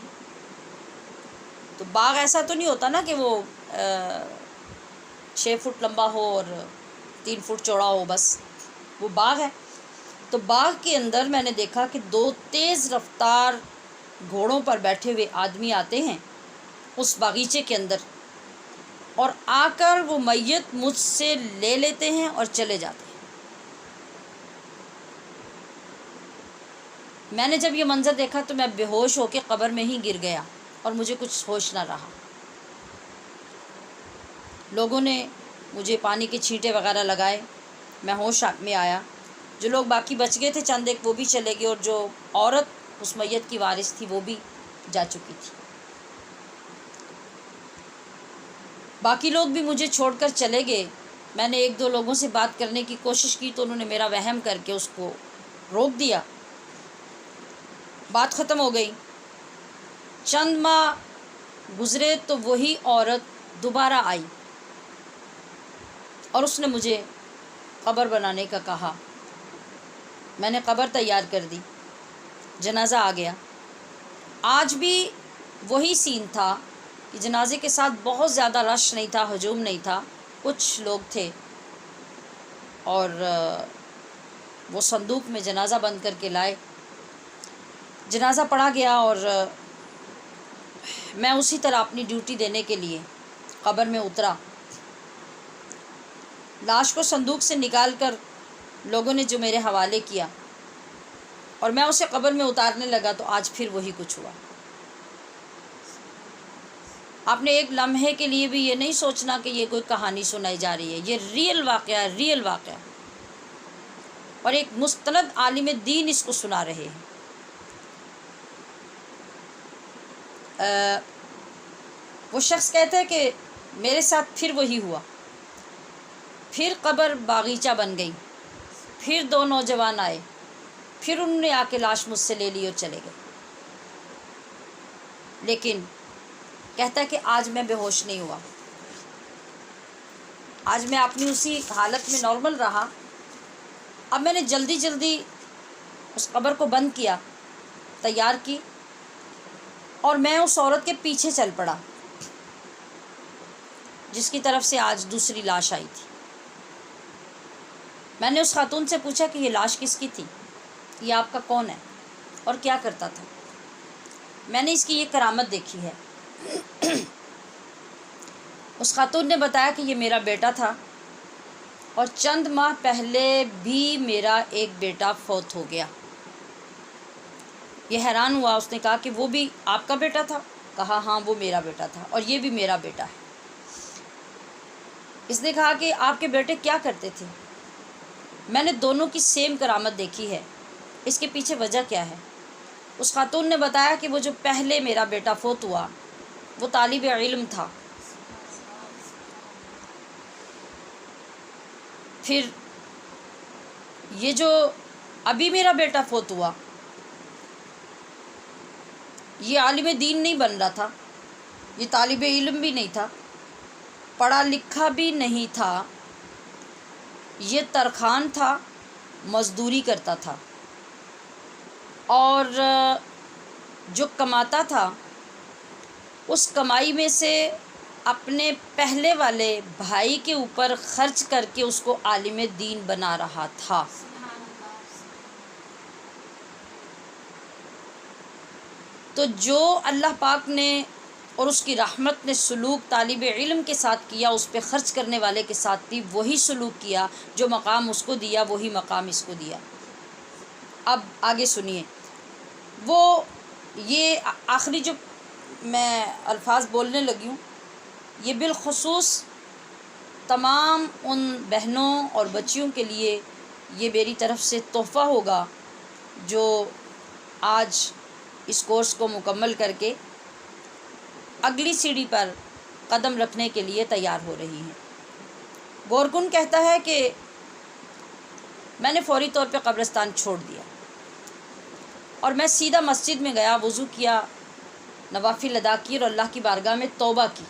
تو باغ ایسا تو نہیں ہوتا نا کہ وہ 6 فٹ لمبا ہو اور 3 فٹ چوڑا ہو، بس وہ باغ ہے۔ تو باغ کے اندر میں نے دیکھا کہ 2 تیز رفتار گھوڑوں پر بیٹھے ہوئے آدمی آتے ہیں اس باغیچے کے اندر، اور آ کر وہ میت مجھ سے لے لیتے ہیں اور چلے جاتے ہیں۔ میں نے جب یہ منظر دیکھا تو میں بے ہوش ہو کے قبر میں ہی گر گیا اور مجھے کچھ ہوش نہ رہا۔ لوگوں نے مجھے پانی کے چھینٹے وغیرہ لگائے، میں ہوش میں آیا۔ جو لوگ باقی بچ گئے تھے چند ایک، وہ بھی چلے گئے، اور جو عورت اس میت کی وارث تھی وہ بھی جا چکی تھی۔ باقی لوگ بھی مجھے چھوڑ کر چلے گئے۔ میں نے 1-2 لوگوں سے بات کرنے کی کوشش کی تو انہوں نے میرا وہم کر کے اس کو روک دیا، بات ختم ہو گئی۔ چند ماہ گزرے تو وہی عورت دوبارہ آئی اور اس نے مجھے قبر بنانے کا کہا۔ میں نے قبر تیار کر دی، جنازہ آ گیا۔ آج بھی وہی سین تھا کہ جنازے کے ساتھ بہت زیادہ رش نہیں تھا، ہجوم نہیں تھا، کچھ لوگ تھے، اور وہ صندوق میں جنازہ بند کر کے لائے۔ جنازہ پڑھا گیا اور میں اسی طرح اپنی ڈیوٹی دینے کے لیے قبر میں اترا۔ لاش کو صندوق سے نکال کر لوگوں نے جو میرے حوالے کیا اور میں اسے قبر میں اتارنے لگا تو آج پھر وہی کچھ ہوا۔ آپ نے ایک لمحے کے لیے بھی یہ نہیں سوچنا کہ یہ کوئی کہانی سنائی جا رہی ہے، یہ ریئل واقعہ ہے، ریئل واقعہ، اور ایک مستند عالم دین اس کو سنا رہے ہیں۔ وہ شخص کہتا ہے کہ میرے ساتھ پھر وہی ہوا، پھر قبر باغیچہ بن گئی، پھر 2 نوجوان آئے، پھر انہوں نے آ کے لاش مجھ سے لے لی اور چلے گئے، لیکن کہتا ہے کہ آج میں بے ہوش نہیں ہوا، آج میں اپنی اسی حالت میں نارمل رہا۔ اب میں نے جلدی جلدی اس قبر کو بند کیا، تیار کی، اور میں اس عورت کے پیچھے چل پڑا جس کی طرف سے آج دوسری لاش آئی تھی۔ میں نے اس خاتون سے پوچھا کہ یہ لاش کس کی تھی، یہ آپ کا کون ہے اور کیا کرتا تھا؟ میں نے اس کی یہ کرامت دیکھی ہے۔ اس خاتون نے بتایا کہ یہ میرا بیٹا تھا، اور چند ماہ پہلے بھی میرا ایک بیٹا فوت ہو گیا۔ یہ حیران ہوا، اس نے کہا کہ وہ بھی آپ کا بیٹا تھا؟ کہا ہاں وہ میرا بیٹا تھا، اور یہ بھی میرا بیٹا ہے۔ اس نے کہا کہ آپ کے بیٹے کیا کرتے تھے؟ میں نے دونوں کی سیم کرامت دیکھی ہے، اس کے پیچھے وجہ کیا ہے؟ اس خاتون نے بتایا کہ وہ جو پہلے میرا بیٹا فوت ہوا وہ طالب علم تھا، پھر یہ جو ابھی میرا بیٹا فوت ہوا یہ عالم دین نہیں بن رہا تھا، یہ طالب علم بھی نہیں تھا، پڑھا لکھا بھی نہیں تھا، یہ ترخان تھا، مزدوری کرتا تھا، اور جو کماتا تھا اس کمائی میں سے اپنے پہلے والے بھائی کے اوپر خرچ کر کے اس کو عالم دین بنا رہا تھا۔ تو جو اللہ پاک نے اور اس کی رحمت نے سلوک طالب علم کے ساتھ کیا، اس پہ خرچ کرنے والے کے ساتھ بھی وہی سلوک کیا، جو مقام اس کو دیا وہی مقام اس کو دیا۔ اب آگے سنیے، وہ یہ آخری جو میں الفاظ بولنے لگی ہوں یہ بالخصوص تمام ان بہنوں اور بچیوں کے لیے یہ میری طرف سے تحفہ ہوگا جو آج اس کورس کو مکمل کر کے اگلی سیڑھی پر قدم رکھنے کے لیے تیار ہو رہی ہیں۔ گورکن کہتا ہے کہ میں نے فوری طور پہ قبرستان چھوڑ دیا اور میں سیدھا مسجد میں گیا، وضو کیا، نوافل ادا کی اور اللہ کی بارگاہ میں توبہ کی۔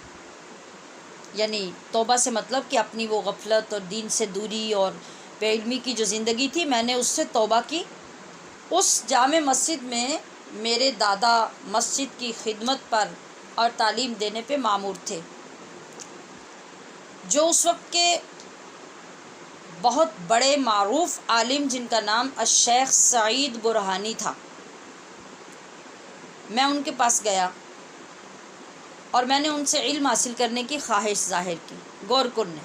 یعنی توبہ سے مطلب کہ اپنی وہ غفلت اور دین سے دوری اور بے علمی کی جو زندگی تھی میں نے اس سے توبہ کی۔ اس جامع مسجد میں میرے دادا مسجد کی خدمت پر اور تعلیم دینے پہ مامور تھے، جو اس وقت کے بہت بڑے معروف عالم جن کا نام الشیخ سعید برہانی تھا۔ میں ان کے پاس گیا اور میں نے ان سے علم حاصل کرنے کی خواہش ظاہر کی۔ گورکن نے،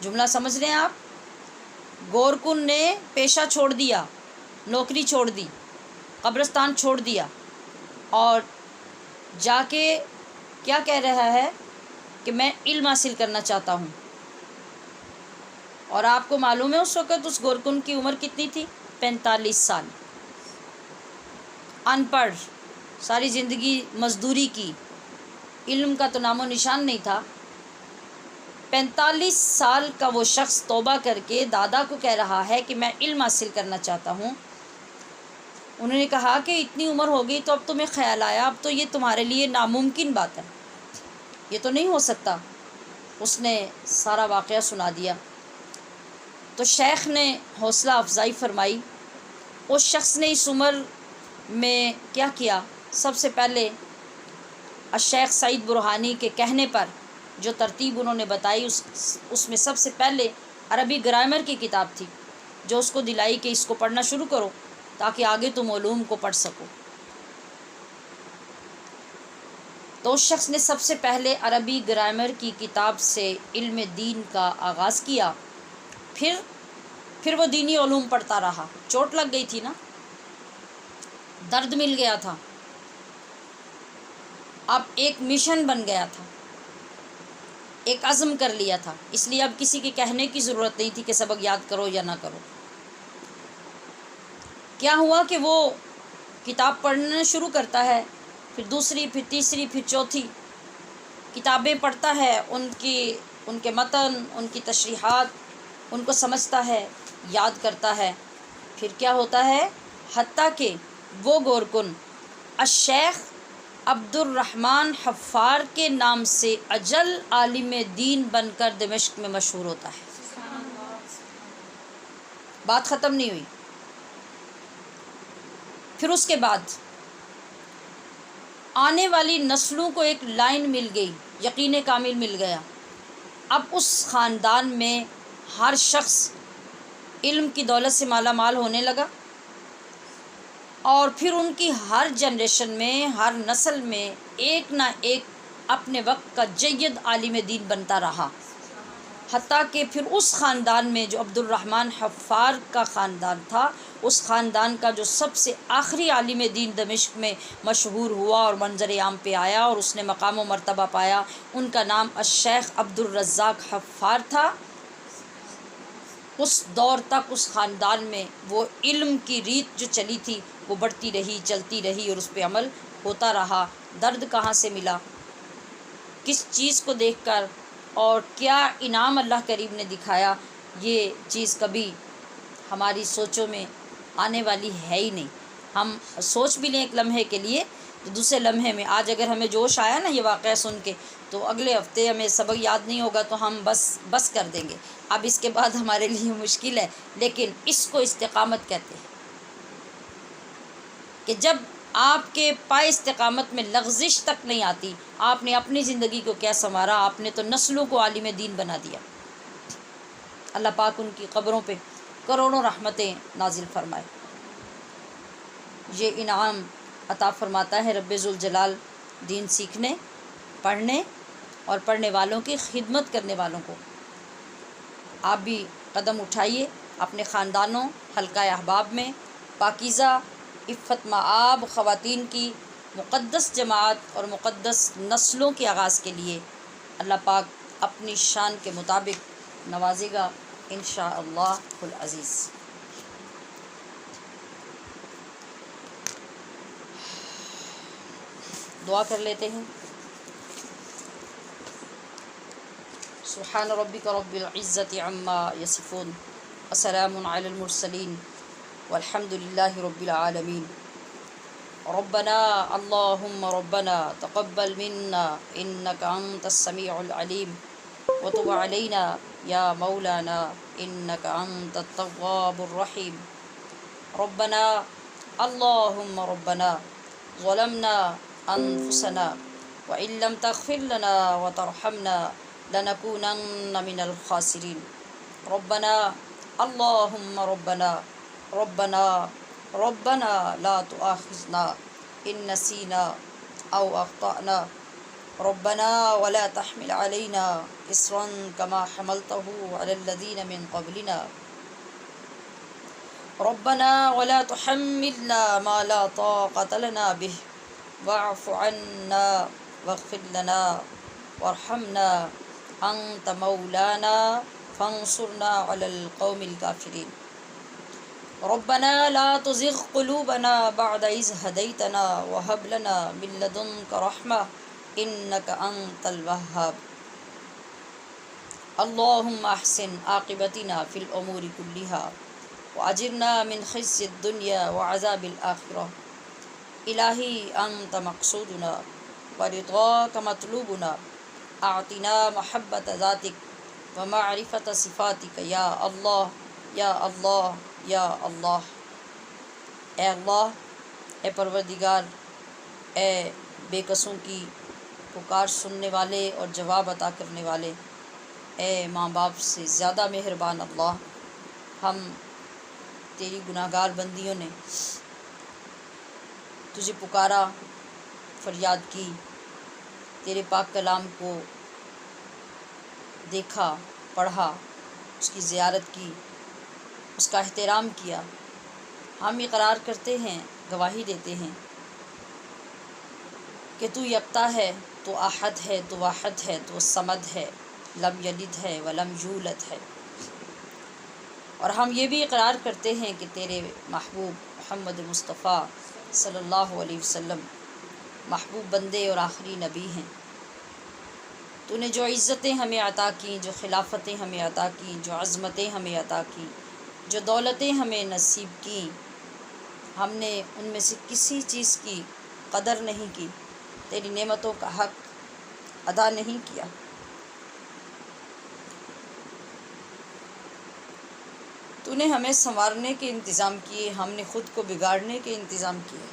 جملہ سمجھ رہے ہیں آپ؟ گورکن نے پیشہ چھوڑ دیا، نوکری چھوڑ دی، قبرستان چھوڑ دیا، اور جا کے کیا کہہ رہا ہے کہ میں علم حاصل کرنا چاہتا ہوں۔ اور آپ کو معلوم ہے اس وقت اس گورکن کی عمر کتنی تھی؟ 45 سال۔ ان پڑھ، ساری زندگی مزدوری کی، علم کا تو نام و نشان نہیں تھا۔ 45 سال کا وہ شخص توبہ کر کے دادا کو کہہ رہا ہے کہ میں علم حاصل کرنا چاہتا ہوں۔ انہوں نے کہا کہ اتنی عمر ہو گئی تو اب تمہیں خیال آیا، اب تو یہ تمہارے لیے ناممکن بات ہے، یہ تو نہیں ہو سکتا۔ اس نے سارا واقعہ سنا دیا تو شیخ نے حوصلہ افزائی فرمائی۔ اس شخص نے اس عمر میں کیا کیا؟ سب سے پہلے الشیخ سعید برہانی کے کہنے پر جو ترتیب انہوں نے بتائی اس میں سب سے پہلے عربی گرامر کی کتاب تھی جو اس کو دلائی کہ اس کو پڑھنا شروع کرو تاکہ آگے تم علوم کو پڑھ سکو۔ تو اس شخص نے سب سے پہلے عربی گرامر کی کتاب سے علم دین کا آغاز کیا، پھر وہ دینی علوم پڑھتا رہا۔ چوٹ لگ گئی تھی نا، درد مل گیا تھا، اب ایک مشن بن گیا تھا، ایک عزم کر لیا تھا، اس لیے اب کسی کے کہنے کی ضرورت نہیں تھی کہ سبق یاد کرو یا نہ کرو۔ کیا ہوا کہ وہ کتاب پڑھنا شروع کرتا ہے، پھر دوسری، پھر تیسری، پھر چوتھی کتابیں پڑھتا ہے، ان کے متن، ان کی تشریحات ان کو سمجھتا ہے، یاد کرتا ہے، پھر کیا ہوتا ہے؟ حتیٰ کہ وہ گورکن الشیخ عبد الرحمن حفار کے نام سے اجل عالم دین بن کر دمشق میں مشہور ہوتا ہے۔ بات ختم نہیں ہوئی۔ پھر اس کے بعد آنے والی نسلوں کو ایک لائن مل گئی، یقین کامل مل گیا۔ اب اس خاندان میں ہر شخص علم کی دولت سے مالا مال ہونے لگا، اور پھر ان کی ہر جنریشن میں، ہر نسل میں ایک نہ ایک اپنے وقت کا جید عالم دین بنتا رہا، حتیٰ کہ پھر اس خاندان میں جو عبد الرحمن حفار کا خاندان تھا، اس خاندان کا جو سب سے آخری عالم دین دمشق میں مشہور ہوا اور منظر عام پہ آیا اور اس نے مقام و مرتبہ پایا، ان کا نام الشیخ عبد الرزاق حفار تھا۔ اس دور تک اس خاندان میں وہ علم کی ریت جو چلی تھی وہ بڑھتی رہی، چلتی رہی، اور اس پہ عمل ہوتا رہا۔ درد کہاں سے ملا، کس چیز کو دیکھ کر، اور کیا انعام اللہ کریم نے دکھایا، یہ چیز کبھی ہماری سوچوں میں آنے والی ہے ہی نہیں۔ ہم سوچ بھی لیں ایک لمحے کے لیے تو دوسرے لمحے میں، آج اگر ہمیں جوش آیا نا یہ واقعہ سن کے، تو اگلے ہفتے ہمیں سبق یاد نہیں ہوگا تو ہم بس کر دیں گے، اب اس کے بعد ہمارے لیے مشکل ہے، لیکن اس کو استقامت کہتے ہیں کہ جب آپ کے پائے استقامت میں لغزش تک نہیں آتی، آپ نے اپنی زندگی کو کیا سنوارا، آپ نے تو نسلوں کو عالم دین بنا دیا۔ اللہ پاک ان کی قبروں پہ کروڑوں رحمتیں نازل فرمائے۔ یہ انعام عطا فرماتا ہے رب ذوالجلال دین سیکھنے، پڑھنے اور پڑھنے والوں کی خدمت کرنے والوں کو۔ آپ بھی قدم اٹھائیے اپنے خاندانوں، حلقہ احباب میں پاکیزہ عفت مآب خواتین کی مقدس جماعت اور مقدس نسلوں کے آغاز کے لیے اللہ پاک اپنی شان کے مطابق نوازے گا انشاءاللہ العزیز۔ دعا کر لیتے ہیں۔ سبحان ربک رب العزت عما یصفون وسلام علی المرسلین والحمد للہ رب العالمین۔ ربنا اللہم ربنا تقبل منا انک انت السمیع العلیم وتب علینا یا مولانا انک انت التواب الرحیم۔ ربنا اللہم ربنا ظلمنا انفسنا وان لم تغفر لنا وترحمنا لنکونن من الخاسرین۔ ربنا اللہم ربنا لا تؤاخذنا ان نسینا او اخطأنا ربنا ولا تحمل علينا اصرا كما حملته على الذين من قبلنا ربنا ولا تحملنا ما لا طاقة لنا به واعف عنا واغفر لنا وارحمنا انت مولانا فانصرنا على القوم الكافرين ربنا لا تزغ قلوبنا بعد إذ هديتنا وهب لنا من لدنك رحمة إنك أنت الوهاب اللهم أحسن عاقبتنا في الأمور كلها وأجرنا من خزي الدنيا وعذاب الآخرة إلهي أنت مقصودنا ورضاك مطلوبنا أعطنا محبة ذاتك ومعرفة صفاتك يا الله یا اللہ یا اللہ۔ اے اللہ، اے پروردگار، اے بے کسوں کی پکار سننے والے اور جواب عطا کرنے والے، اے ماں باپ سے زیادہ مہربان اللہ، ہم تیری گناہ گار بندیوں نے تجھے پکارا، فریاد کی، تیرے پاک کلام کو دیکھا، پڑھا، اس کی زیارت کی، اس کا احترام کیا۔ ہم اقرار کرتے ہیں، گواہی دیتے ہیں کہ تو یکتا ہے، تو احد ہے، تو واحد ہے، تو صمد ہے، لم یلد ہے ولم یولد ہے۔ اور ہم یہ بھی اقرار کرتے ہیں کہ تیرے محبوب محمد مصطفیٰ صلی اللہ علیہ وسلم محبوب بندے اور آخری نبی ہیں۔ تو نے جو عزتیں ہمیں عطا کیں، جو خلافتیں ہمیں عطا کیں، جو عظمتیں ہمیں عطا کیں، جو دولتیں ہمیں نصیب کیں، ہم نے ان میں سے کسی چیز کی قدر نہیں کی، تیری نعمتوں کا حق ادا نہیں کیا۔ تو نے ہمیں سنوارنے کے انتظام کیے، ہم نے خود کو بگاڑنے کے انتظام کیے۔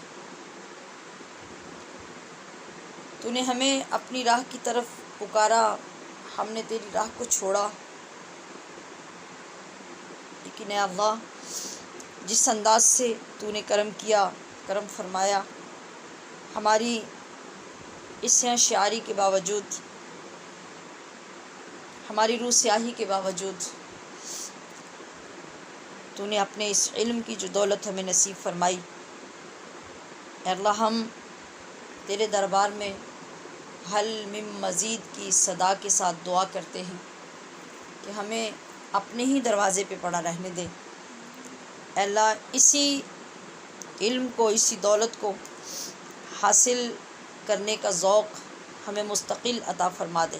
تو نے ہمیں اپنی راہ کی طرف پکارا، ہم نے تیری راہ کو چھوڑا۔ لیکن اے اللہ، جس انداز سے تو نے کرم کیا، کرم فرمایا، ہماری اس شعاری کے باوجود، ہماری روح سیاہی کے باوجود، تو نے اپنے اس علم کی جو دولت ہمیں نصیب فرمائی، اے اللہ ہم تیرے دربار میں حل من مزید کی صدا کے ساتھ دعا کرتے ہیں کہ ہمیں اپنے ہی دروازے پہ پڑا رہنے دے۔ اے اللہ اسی علم کو، اسی دولت کو حاصل کرنے کا ذوق ہمیں مستقل عطا فرما دے۔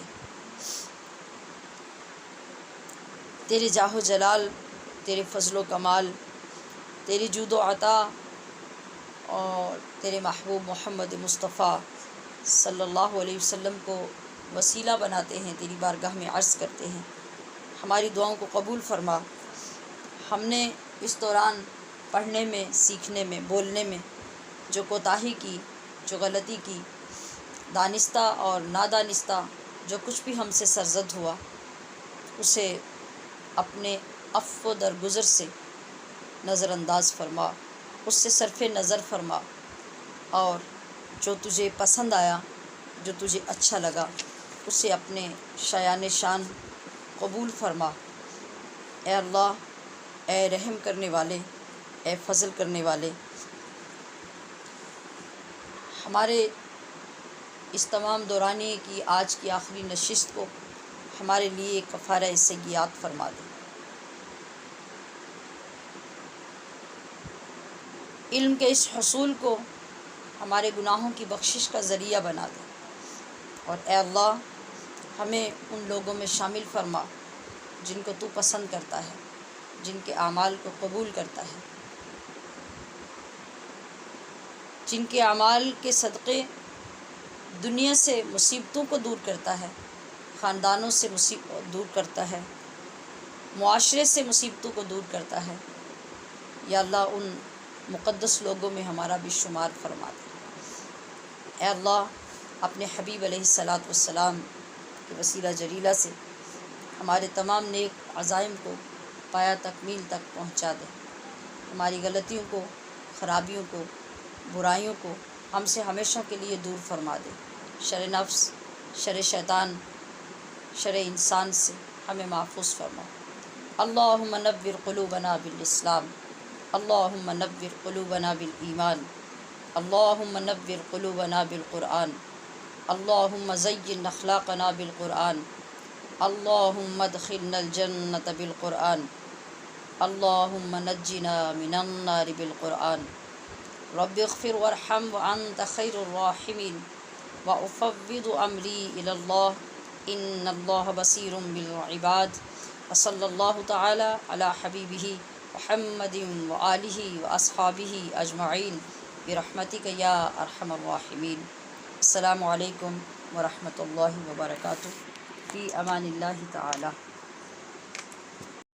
تیرے جاہ و جلال، تیرے فضل و کمال، تیری جود و عطا اور تیرے محبوب محمد مصطفیٰ صلی اللہ علیہ وسلم کو وسیلہ بناتے ہیں، تیری بارگاہ میں عرض کرتے ہیں، ہماری دعاؤں کو قبول فرما۔ ہم نے اس دوران پڑھنے میں، سیکھنے میں، بولنے میں جو کوتاہی کی، جو غلطی کی، دانستہ اور نادانستہ جو کچھ بھی ہم سے سرزد ہوا، اسے اپنے عفو و درگزر سے نظر انداز فرما، اس سے صرف نظر فرما، اور جو تجھے پسند آیا، جو تجھے اچھا لگا، اسے اپنے شایان شان قبول فرما۔ اے اللہ، اے رحم کرنے والے، اے فضل کرنے والے، ہمارے اس تمام دورانی کی آج کی آخری نشست کو ہمارے لیے کفارہ سیئات فرما دے۔ علم کے اس حصول کو ہمارے گناہوں کی بخشش کا ذریعہ بنا دے، اور اے اللہ ہمیں ان لوگوں میں شامل فرما جن کو تو پسند کرتا ہے، جن کے اعمال کو قبول کرتا ہے، جن کے اعمال کے صدقے دنیا سے مصیبتوں کو دور کرتا ہے، خاندانوں سے مصیبت دور کرتا ہے، معاشرے سے مصیبتوں کو دور کرتا ہے۔ یا اللہ ان مقدس لوگوں میں ہمارا بھی شمار فرما دے۔ اے اللہ اپنے حبیب علیہ السلام کے وسیلہ جلیلہ سے ہمارے تمام نیک عزائم کو پایا تکمیل تک پہنچا دے، ہماری غلطیوں کو، خرابیوں کو، برائیوں کو ہم سے ہمیشہ کے لیے دور فرما دے، شر نفس، شر شیطان، شر انسان سے ہمیں محفوظ فرما۔ اللہم نور قلوبنا بالاسلام، اللہم نور قلوبنا بالایمان، اللہم نور قلوبنا بالقرآن، اللہم زین اخلاقنا بالقرآن، اللہم ادخلنا الجنة بالقرآن، اللہم نجنا من النار بالقرآن۔ رب اغفر وارحم وانت خیر الراحمین، وافوض امری الی اللہ ان اللہ بصیر بالعباد، وصلی اللہ تعالی علی حبیبہ محمد وآلہ واصحابہ اجمعین برحمتک یا ارحم الراحمین۔ السلام علیکم ورحمۃ اللہ وبرکاتہ، فی امان اللہ تعالی۔